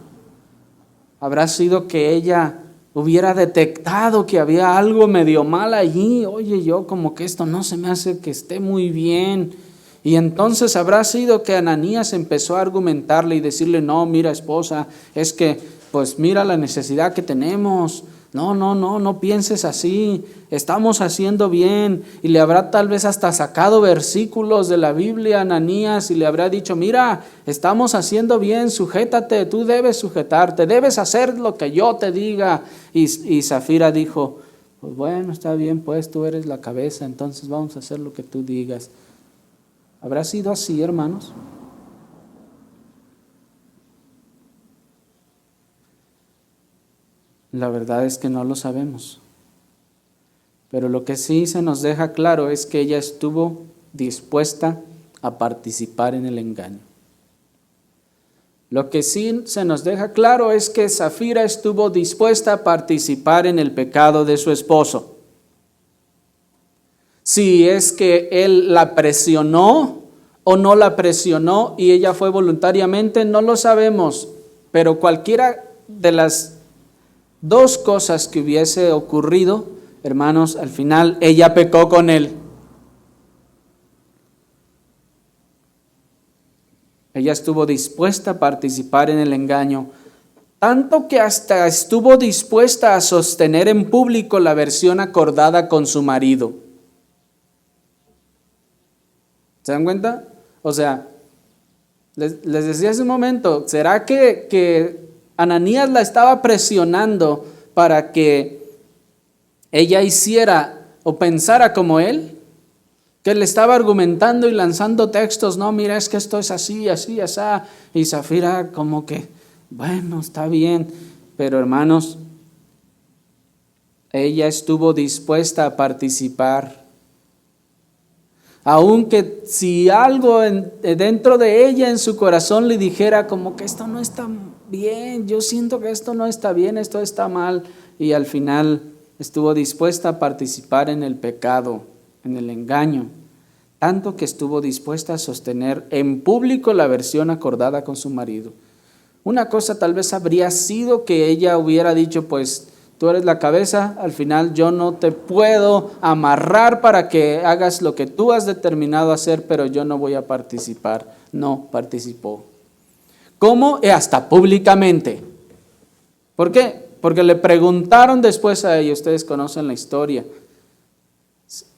habrá sido que ella hubiera detectado que había algo medio mal allí. Oye, yo como que esto no se me hace que esté muy bien. Y entonces habrá sido que Ananías empezó a argumentarle y decirle, no, mira esposa, es que pues mira la necesidad que tenemos. No pienses así, estamos haciendo bien. Y le habrá tal vez hasta sacado versículos de la Biblia a Ananías y le habrá dicho, mira, estamos haciendo bien, sujétate, tú debes sujetarte, debes hacer lo que yo te diga. Y Safira dijo, pues bueno, está bien, pues tú eres la cabeza, entonces vamos a hacer lo que tú digas. ¿Habrá sido así, hermanos? La verdad es que no lo sabemos. Pero lo que sí se nos deja claro es que ella estuvo dispuesta a participar en el engaño. Lo que sí se nos deja claro es que Safira estuvo dispuesta a participar en el pecado de su esposo. Si es que él la presionó o no la presionó y ella fue voluntariamente, no lo sabemos. Pero cualquiera de las dos cosas que hubiese ocurrido, hermanos, al final ella pecó con él. Ella estuvo dispuesta a participar en el engaño, tanto que hasta estuvo dispuesta a sostener en público la versión acordada con su marido. ¿Se dan cuenta? O sea, les decía hace un momento, ¿será que Ananías la estaba presionando para que ella hiciera o pensara como él? Que le estaba argumentando y lanzando textos, no, mira, es que esto es así, así, así. Y Safira como que, bueno, está bien. Pero hermanos, ella estuvo dispuesta a participar. Aunque si algo dentro de ella, en su corazón, le dijera como que esto no está bien, yo siento que esto no está bien, esto está mal. Y al final estuvo dispuesta a participar en el pecado, en el engaño, tanto que estuvo dispuesta a sostener en público la versión acordada con su marido. Una cosa tal vez habría sido que ella hubiera dicho, pues tú eres la cabeza, al final yo no te puedo amarrar para que hagas lo que tú has determinado hacer, pero yo no voy a participar. No participó. ¿Cómo? Hasta públicamente. ¿Por qué? Porque le preguntaron después a ella, ustedes conocen la historia.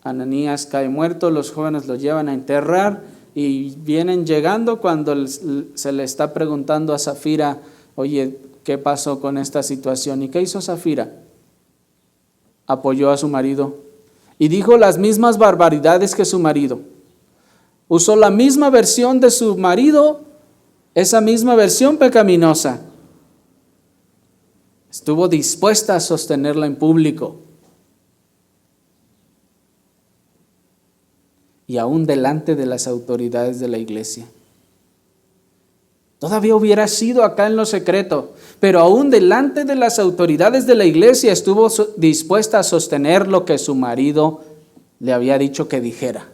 Ananías cae muerto, los jóvenes lo llevan a enterrar y vienen llegando cuando se le está preguntando a Safira, oye, ¿qué pasó con esta situación? ¿Y qué hizo Safira? Apoyó a su marido y dijo las mismas barbaridades que su marido. Usó la misma versión de su marido, esa misma versión pecaminosa. Estuvo dispuesta a sostenerla en público. Y aún delante de las autoridades de la iglesia. Todavía hubiera sido acá en lo secreto, pero aún delante de las autoridades de la iglesia estuvo dispuesta a sostener lo que su marido le había dicho que dijera.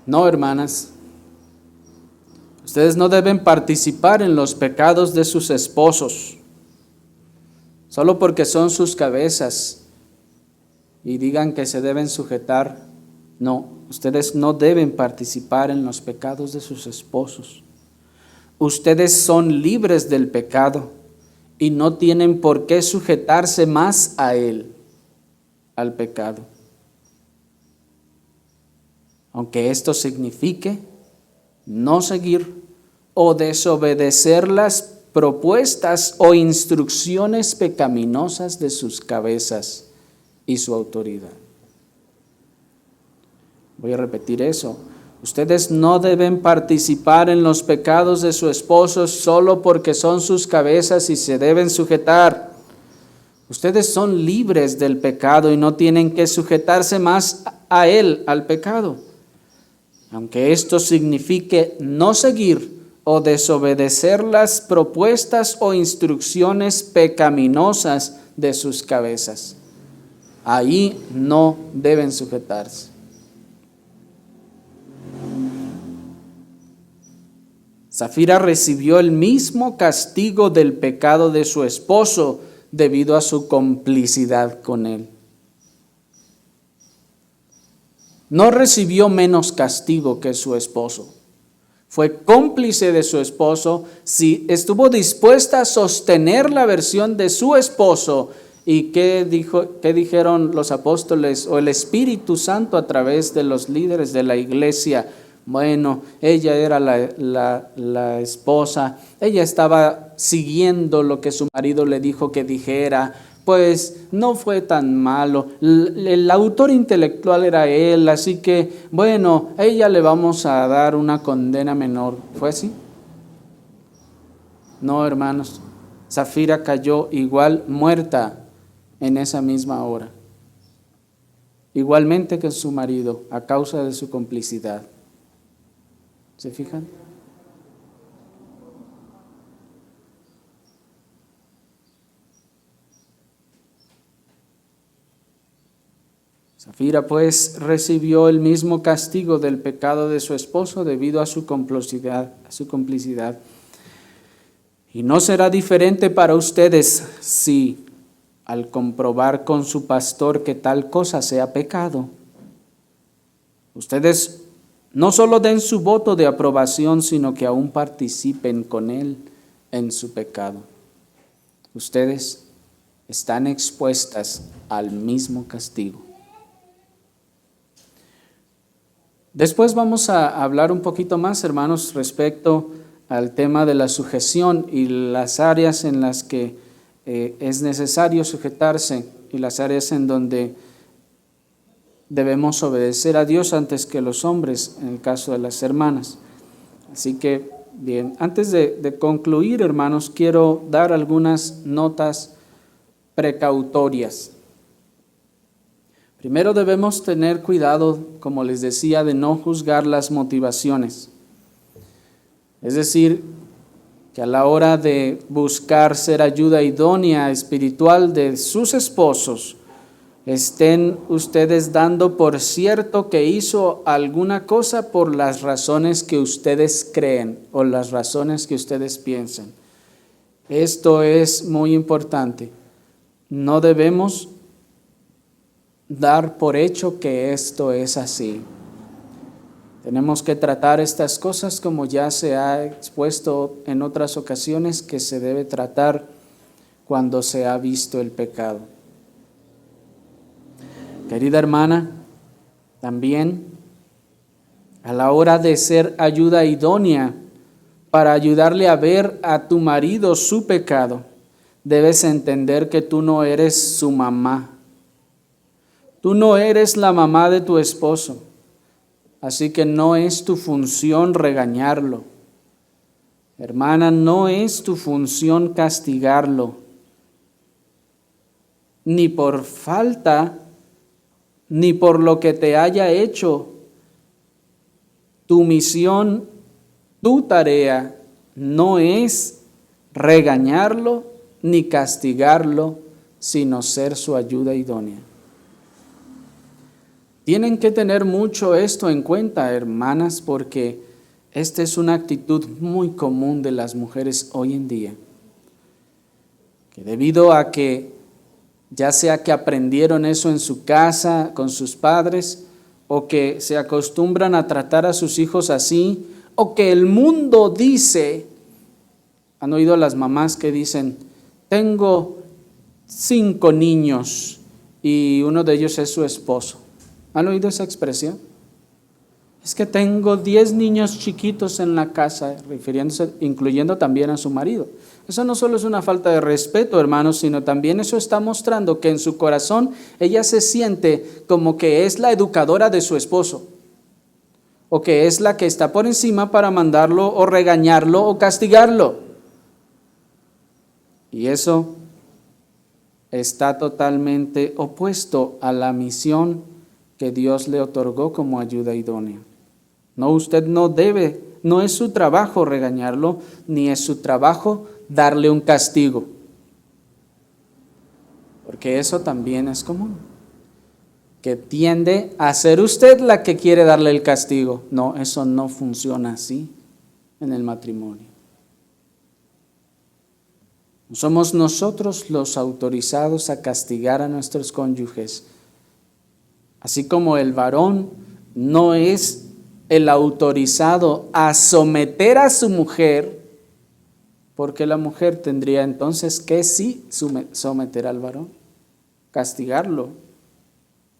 No, hermanas, ustedes no deben participar en los pecados de sus esposos, solo porque son sus cabezas y digan que se deben sujetar. No, ustedes no deben participar en los pecados de sus esposos. Ustedes son libres del pecado y no tienen por qué sujetarse más a él, al pecado. Aunque esto signifique no seguir o desobedecer las propuestas o instrucciones pecaminosas de sus cabezas y su autoridad. Voy a repetir eso. Ustedes no deben participar en los pecados de su esposo solo porque son sus cabezas y se deben sujetar. Ustedes son libres del pecado y no tienen que sujetarse más a él, al pecado. Aunque esto signifique no seguir o desobedecer las propuestas o instrucciones pecaminosas de sus cabezas. Ahí no deben sujetarse. Safira recibió el mismo castigo del pecado de su esposo debido a su complicidad con él. No recibió menos castigo que su esposo. Fue cómplice de su esposo, si estuvo dispuesta a sostener la versión de su esposo. ¿Y qué dijeron los apóstoles o el Espíritu Santo a través de los líderes de la iglesia? Bueno, ella era la esposa, ella estaba siguiendo lo que su marido le dijo que dijera, pues no fue tan malo, el autor intelectual era él, así que bueno, a ella le vamos a dar una condena menor. ¿Fue así? No, hermanos, Safira cayó igual muerta en esa misma hora, igualmente que su marido, a causa de su complicidad. ¿Se fijan? Safira pues recibió el mismo castigo del pecado de su esposo debido a su complicidad. Y no será diferente para ustedes si al comprobar con su pastor que tal cosa sea pecado, ustedes no solo den su voto de aprobación, sino que aún participen con él en su pecado. Ustedes están expuestas al mismo castigo. Después vamos a hablar un poquito más, hermanos, respecto al tema de la sujeción y las áreas en las que es necesario sujetarse y las áreas en donde debemos obedecer a Dios antes que los hombres, en el caso de las hermanas. Así que, bien, antes de concluir, hermanos, quiero dar algunas notas precautorias. Primero debemos tener cuidado, como les decía, de no juzgar las motivaciones. Es decir, que a la hora de buscar ser ayuda idónea espiritual de sus esposos, estén ustedes dando por cierto que hizo alguna cosa por las razones que ustedes creen o las razones que ustedes piensan. Esto es muy importante. No debemos dar por hecho que esto es así. Tenemos que tratar estas cosas como ya se ha expuesto en otras ocasiones que se debe tratar cuando se ha visto el pecado. Querida hermana, también a la hora de ser ayuda idónea para ayudarle a ver a tu marido su pecado, debes entender que tú no eres su mamá. Tú no eres la mamá de tu esposo, así que no es tu función regañarlo. Hermana, no es tu función castigarlo, ni por falta, ni por lo que te haya hecho. Tu misión, tu tarea, no es regañarlo ni castigarlo, sino ser su ayuda idónea. Tienen que tener mucho esto en cuenta, hermanas, porque esta es una actitud muy común de las mujeres hoy en día, que debido a que ya sea que aprendieron eso en su casa con sus padres, o que se acostumbran a tratar a sus hijos así, o que el mundo dice, han oído a las mamás que dicen, tengo 5 niños y uno de ellos es su esposo. ¿Han oído esa expresión? Es que tengo 10 niños chiquitos en la casa, refiriéndose, incluyendo también a su marido. Eso no solo es una falta de respeto, hermanos, sino también eso está mostrando que en su corazón ella se siente como que es la educadora de su esposo, o que es la que está por encima para mandarlo o regañarlo o castigarlo. Y eso está totalmente opuesto a la misión que Dios le otorgó como ayuda idónea. No, usted no debe, no es su trabajo regañarlo, ni es su trabajo darle un castigo, porque eso también es común, que tiende a ser usted la que quiere darle el castigo. No, eso no funciona así en el matrimonio. Somos nosotros los autorizados a castigar a nuestros cónyuges, así como el varón no es el autorizado a someter a su mujer, porque la mujer tendría entonces que sí someter al varón, castigarlo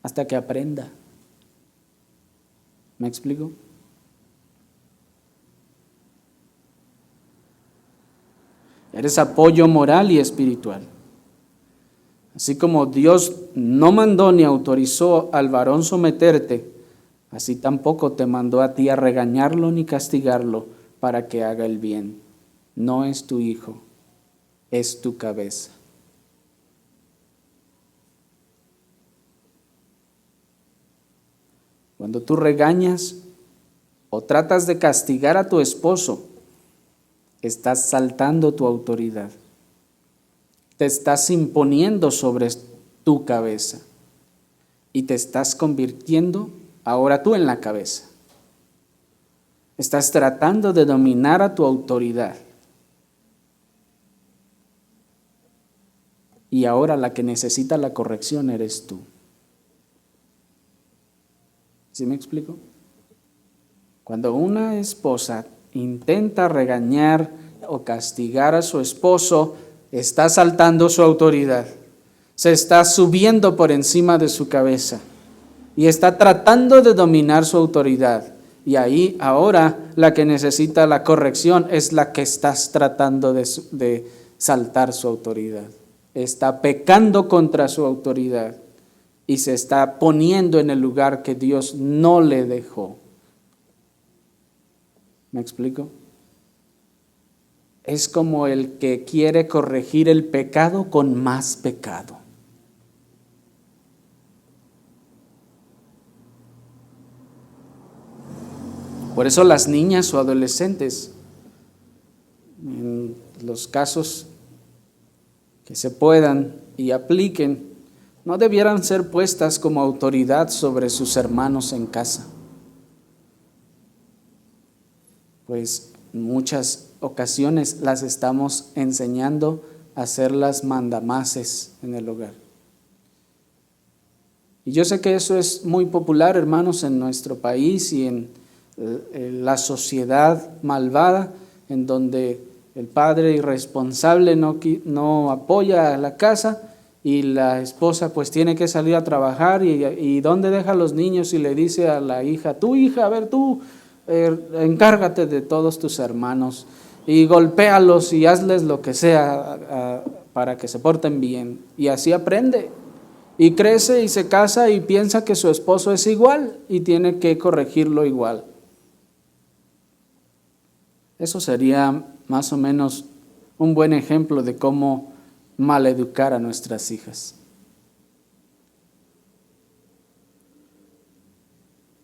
hasta que aprenda. ¿Me explico? Eres apoyo moral y espiritual. Así como Dios no mandó ni autorizó al varón someterte, así tampoco te mandó a ti a regañarlo ni castigarlo para que haga el bien. No es tu hijo, es tu cabeza. Cuando tú regañas o tratas de castigar a tu esposo, estás saltando tu autoridad. Te estás imponiendo sobre tu cabeza y te estás convirtiendo ahora tú en la cabeza. Estás tratando de dominar a tu autoridad. Y ahora la que necesita la corrección eres tú. ¿Sí me explico? Cuando una esposa intenta regañar o castigar a su esposo, está saltando su autoridad, se está subiendo por encima de su cabeza y está tratando de dominar su autoridad. Y ahí ahora la que necesita la corrección es la que estás tratando de saltar su autoridad. Está pecando contra su autoridad y se está poniendo en el lugar que Dios no le dejó. ¿Me explico? Es como el que quiere corregir el pecado con más pecado. Por eso las niñas o adolescentes en los casos que se puedan y apliquen, no debieran ser puestas como autoridad sobre sus hermanos en casa, pues en muchas ocasiones las estamos enseñando a ser las mandamases en el hogar. Y yo sé que eso es muy popular, hermanos, en nuestro país y en la sociedad malvada, en donde el padre irresponsable no apoya a la casa y la esposa pues tiene que salir a trabajar y ¿dónde deja a los niños? Y le dice a la hija, tú hija, a ver tú, encárgate de todos tus hermanos y golpéalos y hazles lo que sea para que se porten bien. Y así aprende. Y crece y se casa y piensa que su esposo es igual y tiene que corregirlo igual. Eso sería más o menos un buen ejemplo de cómo maleducar a nuestras hijas.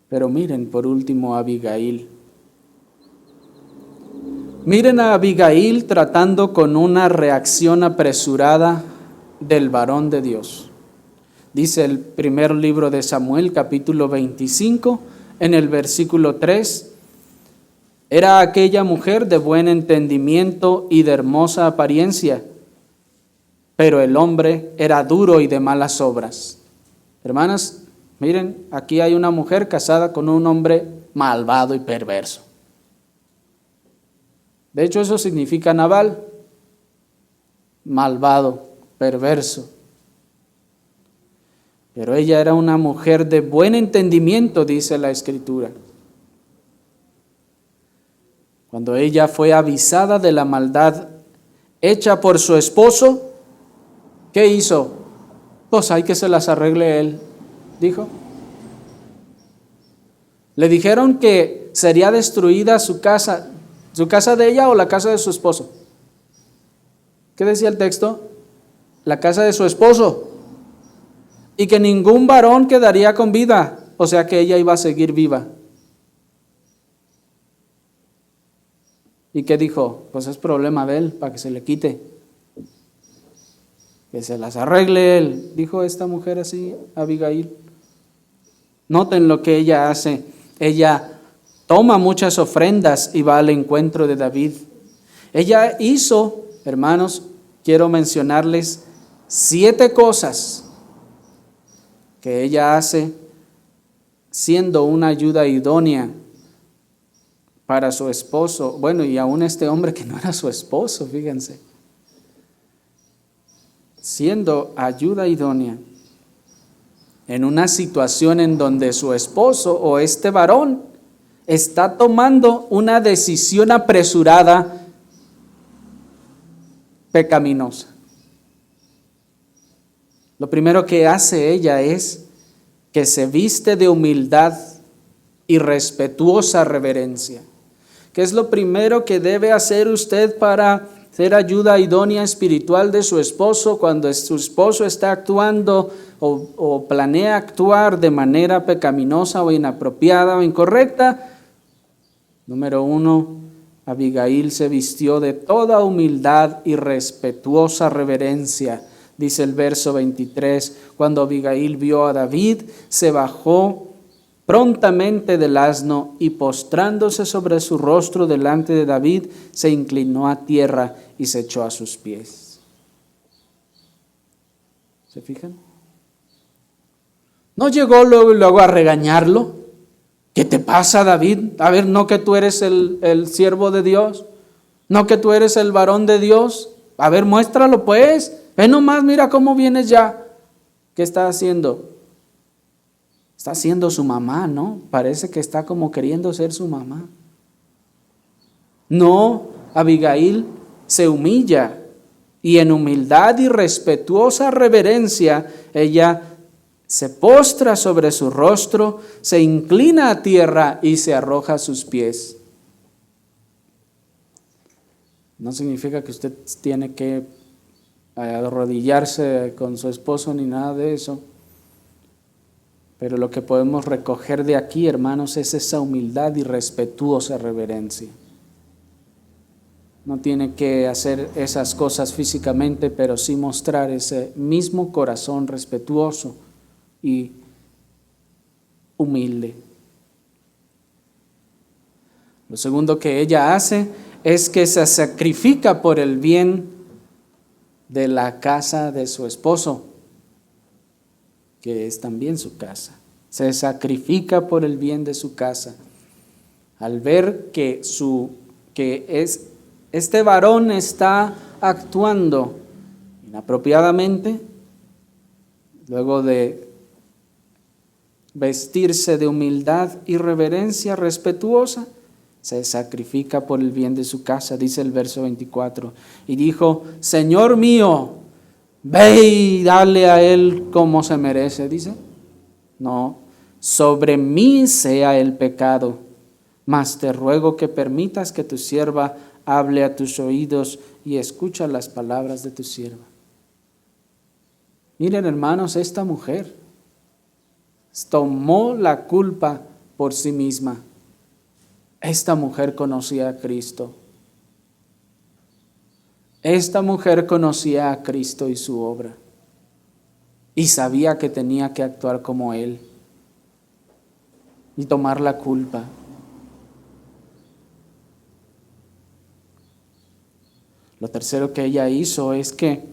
Pero miren por último a Abigail. Miren a Abigail tratando con una reacción apresurada del varón de Dios. Dice el primer libro de Samuel, capítulo 25, en el versículo 3, era aquella mujer de buen entendimiento y de hermosa apariencia, pero el hombre era duro y de malas obras. Hermanas, miren, aquí hay una mujer casada con un hombre malvado y perverso. De hecho, eso significa Nabal, malvado, perverso. Pero ella era una mujer de buen entendimiento, dice la Escritura. Cuando ella fue avisada de la maldad hecha por su esposo, ¿qué hizo? Pues hay que se las arregle él, dijo. Le dijeron que sería destruida su casa de ella o la casa de su esposo. ¿Qué decía el texto? La casa de su esposo. Y que ningún varón quedaría con vida, o sea que ella iba a seguir viva. ¿Y qué dijo? Pues es problema de él, para que se le quite. Que se las arregle él, dijo esta mujer así, Abigail. Noten lo que ella hace. Ella toma muchas ofrendas y va al encuentro de David. Ella hizo, hermanos, quiero mencionarles 7 cosas que ella hace siendo una ayuda idónea para su esposo, bueno, y aún este hombre que no era su esposo, fíjense, siendo ayuda idónea en una situación en donde su esposo o este varón está tomando una decisión apresurada, pecaminosa. Lo primero que hace ella es que se viste de humildad y respetuosa reverencia. ¿Qué es lo primero que debe hacer usted para ser ayuda idónea espiritual de su esposo cuando su esposo está actuando o planea actuar de manera pecaminosa o inapropiada o incorrecta? Número 1, Abigail se vistió de toda humildad y respetuosa reverencia. Dice el verso 23, cuando Abigail vio a David, se bajó prontamente del asno y postrándose sobre su rostro delante de David, se inclinó a tierra y se echó a sus pies. ¿Se fijan? No llegó luego a regañarlo. ¿Qué te pasa, David? A ver, ¿no que tú eres el siervo de Dios? ¿No que tú eres el varón de Dios? A ver, muéstralo pues. Ve nomás, mira cómo vienes ya. ¿Qué está haciendo? Está siendo su mamá, ¿no? Parece que está como queriendo ser su mamá. No, Abigail se humilla y en humildad y respetuosa reverencia ella se postra sobre su rostro, se inclina a tierra y se arroja a sus pies. No significa que usted tiene que arrodillarse con su esposo ni nada de eso. Pero lo que podemos recoger de aquí, hermanos, es esa humildad y respetuosa reverencia. No tiene que hacer esas cosas físicamente, pero sí mostrar ese mismo corazón respetuoso y humilde. Lo segundo que ella hace es que se sacrifica por el bien de la casa de su esposo, que es también su casa. Se sacrifica por el bien de su casa. Al ver que este varón está actuando inapropiadamente, luego de vestirse de humildad y reverencia respetuosa, se sacrifica por el bien de su casa, dice el verso 24. Y dijo: Señor mío, ve y dale a él como se merece, dice. No, sobre mí sea el pecado, mas te ruego que permitas que tu sierva hable a tus oídos y escucha las palabras de tu sierva. Miren, hermanos, esta mujer tomó la culpa por sí misma. Esta mujer conocía a Cristo. Esta mujer conocía a Cristo y su obra. Y sabía que tenía que actuar como Él y tomar la culpa. Lo tercero que ella hizo es que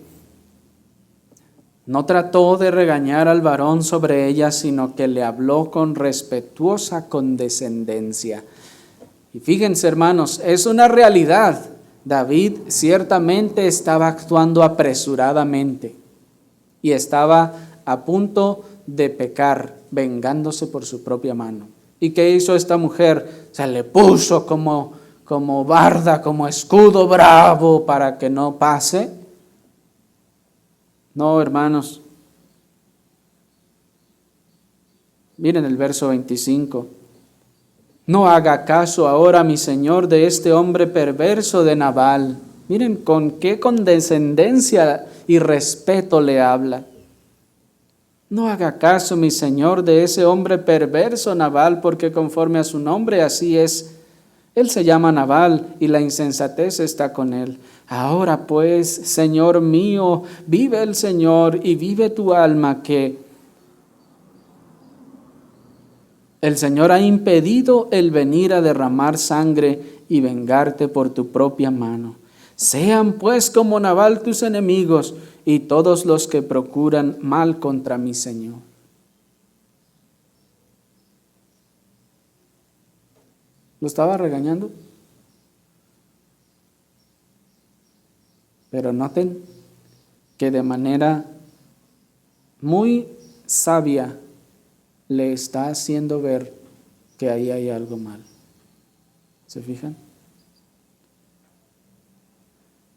no trató de regañar al varón sobre ella, sino que le habló con respetuosa condescendencia. Y fíjense, hermanos, es una realidad. David ciertamente estaba actuando apresuradamente y estaba a punto de pecar, vengándose por su propia mano. ¿Y qué hizo esta mujer? Se le puso como barda, como escudo bravo para que no pase. No, hermanos. Miren el verso 25. No haga caso ahora, mi señor, de este hombre perverso de Nabal. Miren con qué condescendencia y respeto le habla. No haga caso, mi señor, de ese hombre perverso Nabal, porque conforme a su nombre así es. Él se llama Nabal y la insensatez está con él. Ahora pues, Señor mío, vive el Señor y vive tu alma, que el Señor ha impedido el venir a derramar sangre y vengarte por tu propia mano. Sean pues como Nabal tus enemigos y todos los que procuran mal contra mi Señor. ¿Lo estaba regañando? Pero noten que de manera muy sabia le está haciendo ver que ahí hay algo mal. ¿Se fijan?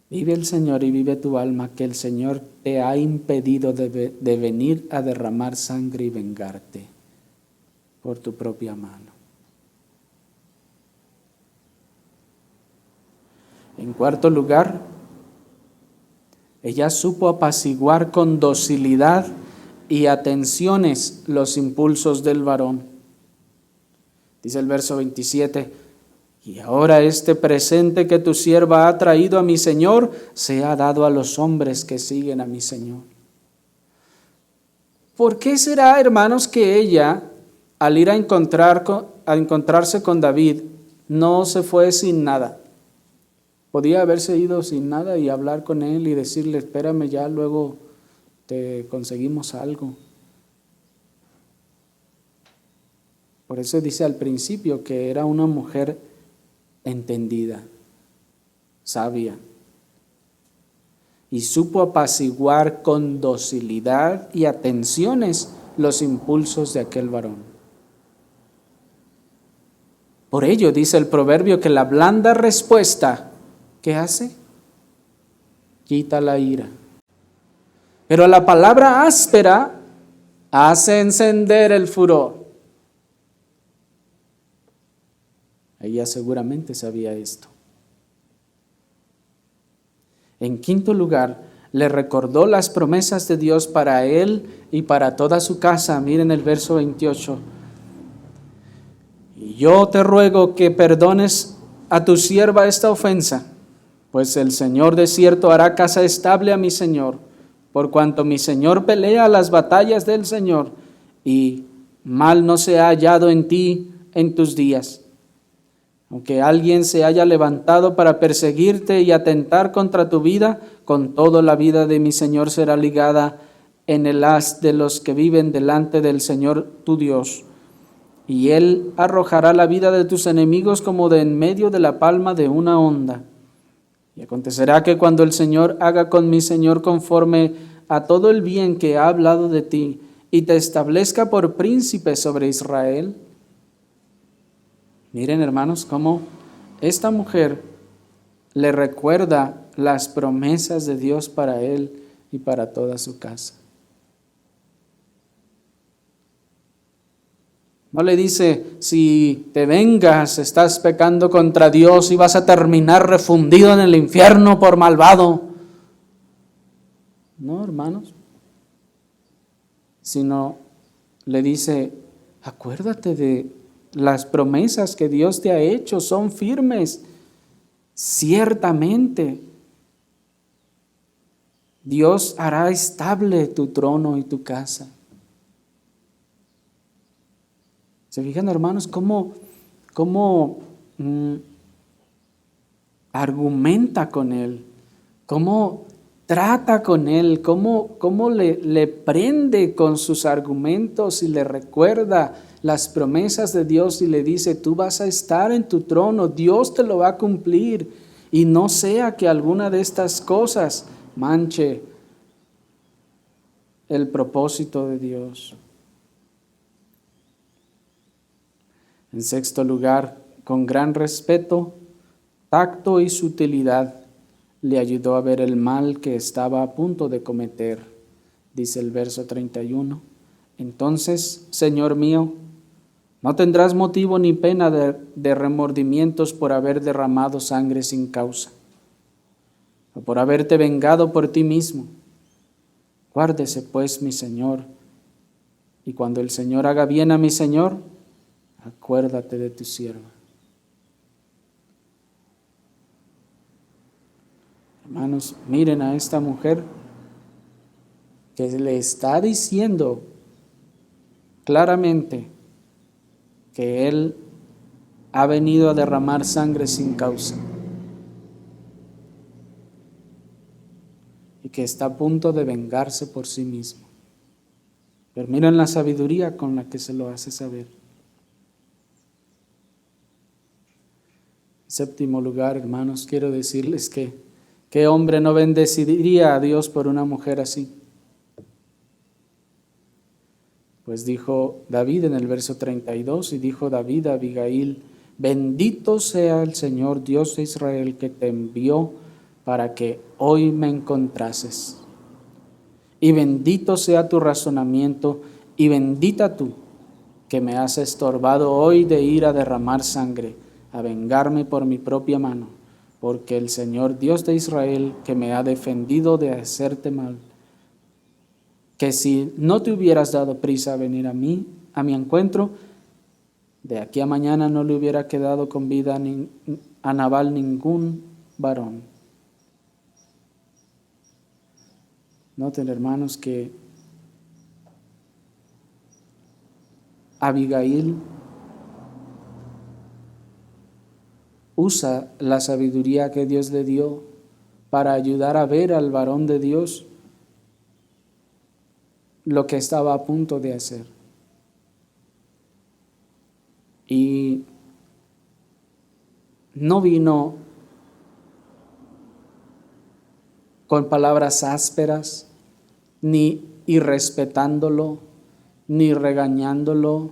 Vive el Señor y vive tu alma, que el Señor te ha impedido de venir a derramar sangre y vengarte por tu propia mano. En cuarto lugar, ella supo apaciguar con docilidad y atenciones los impulsos del varón. Dice el verso 27, y ahora este presente que tu sierva ha traído a mi Señor sea dado a los hombres que siguen a mi Señor. ¿Por qué será, hermanos, que ella, al ir a encontrarse con David, no se fue sin nada? Podía haberse ido sin nada y hablar con él y decirle: espérame, ya luego te conseguimos algo. Por eso dice al principio que era una mujer entendida, sabia, y supo apaciguar con docilidad y atenciones los impulsos de aquel varón. Por ello dice el proverbio que la blanda respuesta, ¿qué hace? Quita la ira. Pero la palabra áspera hace encender el furor. Ella seguramente sabía esto. En quinto lugar, le recordó las promesas de Dios para él y para toda su casa. Miren el verso 28. Y yo te ruego que perdones a tu sierva esta ofensa, Pues el Señor de cierto hará casa estable a mi Señor, por cuanto mi Señor pelea las batallas del Señor, y mal no se ha hallado en ti en tus días. Aunque alguien se haya levantado para perseguirte y atentar contra tu vida, con todo la vida de mi Señor será ligada en el haz de los que viven delante del Señor tu Dios. Y Él arrojará la vida de tus enemigos como de en medio de la palma de una onda. Y acontecerá que cuando el Señor haga con mi Señor conforme a todo el bien que ha hablado de ti, y te establezca por príncipe sobre Israel. Miren, hermanos, cómo esta mujer le recuerda las promesas de Dios para él y para toda su casa. No le dice, si te vengas, estás pecando contra Dios y vas a terminar refundido en el infierno por malvado. No, hermanos. Sino le dice, acuérdate de las promesas que Dios te ha hecho, son firmes. Ciertamente, Dios hará estable tu trono y tu casa. ¿Se fijan, hermanos, cómo argumenta con él? ¿Cómo trata con él? ¿Cómo le prende con sus argumentos y le recuerda las promesas de Dios y le dice, tú vas a estar en tu trono, Dios te lo va a cumplir, y no sea que alguna de estas cosas manche el propósito de Dios? En sexto lugar, con gran respeto, tacto y sutilidad, le ayudó a ver el mal que estaba a punto de cometer. Dice el verso 31, entonces, Señor mío, no tendrás motivo ni pena de remordimientos por haber derramado sangre sin causa, o por haberte vengado por ti mismo. Guárdese pues mi Señor, y cuando el Señor haga bien a mi Señor, acuérdate de tu sierva. Hermanos, miren a esta mujer que le está diciendo claramente que él ha venido a derramar sangre sin causa y que está a punto de vengarse por sí mismo. Pero miren la sabiduría con la que se lo hace saber. En séptimo lugar, hermanos, quiero decirles que ¿qué hombre no bendeciría a Dios por una mujer así? Pues dijo David en el verso 32, y dijo David a Abigail, bendito sea el Señor Dios de Israel que te envió para que hoy me encontrases. Y bendito sea tu razonamiento, y bendita tú que me has estorbado hoy de ir a derramar sangre, a vengarme por mi propia mano, porque el Señor Dios de Israel que me ha defendido de hacerte mal, que si no te hubieras dado prisa a venir a mi encuentro, de aquí a mañana no le hubiera quedado con vida a Nabal ningún varón. Noten, hermanos, que Abigail usa la sabiduría que Dios le dio para ayudar a ver al varón de Dios lo que estaba a punto de hacer. Y no vino con palabras ásperas, ni irrespetándolo, ni regañándolo,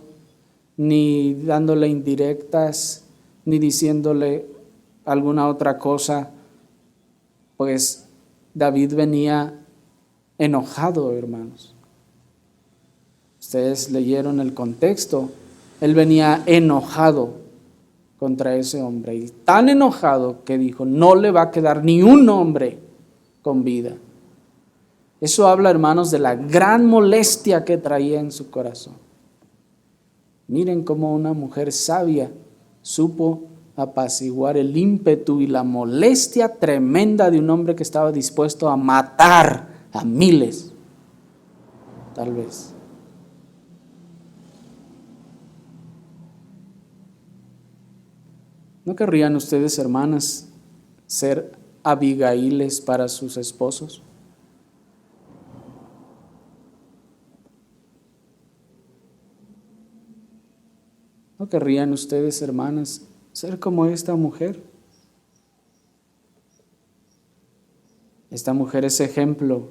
ni dándole indirectas, ni diciéndole alguna otra cosa, pues David venía enojado, hermanos. Ustedes leyeron el contexto, él venía enojado contra ese hombre, y tan enojado que dijo, no le va a quedar ni un hombre con vida. Eso habla, hermanos, de la gran molestia que traía en su corazón. Miren cómo una mujer sabia supo apaciguar el ímpetu y la molestia tremenda de un hombre que estaba dispuesto a matar a miles, tal vez. ¿No querrían ustedes, hermanas, ser Abigailes para sus esposos? ¿No querrían ustedes, hermanas, ser como esta mujer? Esta mujer es ejemplo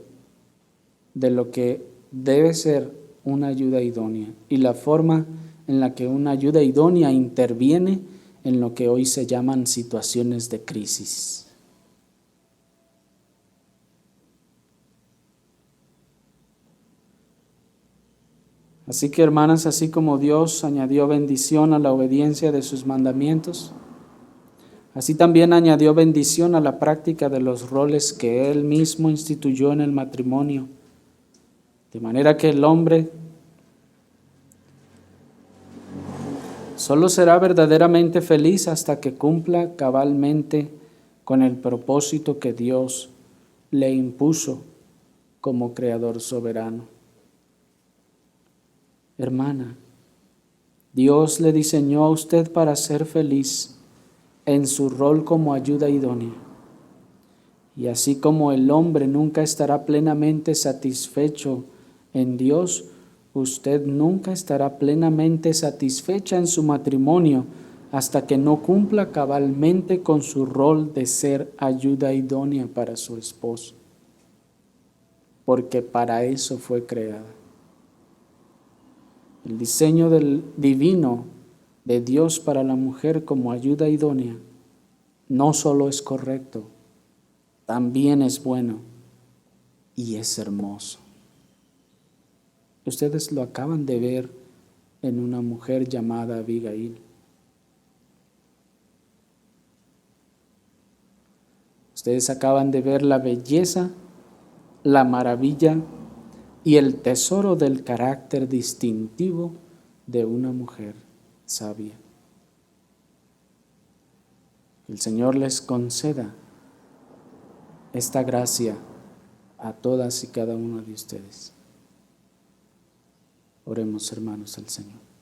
de lo que debe ser una ayuda idónea y la forma en la que una ayuda idónea interviene en lo que hoy se llaman situaciones de crisis. Así que, hermanas, así como Dios añadió bendición a la obediencia de sus mandamientos, así también añadió bendición a la práctica de los roles que Él mismo instituyó en el matrimonio, de manera que el hombre solo será verdaderamente feliz hasta que cumpla cabalmente con el propósito que Dios le impuso como Creador soberano. Hermana, Dios le diseñó a usted para ser feliz en su rol como ayuda idónea. Y así como el hombre nunca estará plenamente satisfecho en Dios, usted nunca estará plenamente satisfecha en su matrimonio hasta que no cumpla cabalmente con su rol de ser ayuda idónea para su esposo, porque para eso fue creada. El diseño divino de Dios para la mujer como ayuda idónea no solo es correcto, también es bueno y es hermoso. Ustedes lo acaban de ver en una mujer llamada Abigail. Ustedes acaban de ver la belleza, la maravilla y el tesoro del carácter distintivo de una mujer sabia. El Señor les conceda esta gracia a todas y cada uno de ustedes. Oremos, hermanos, al Señor.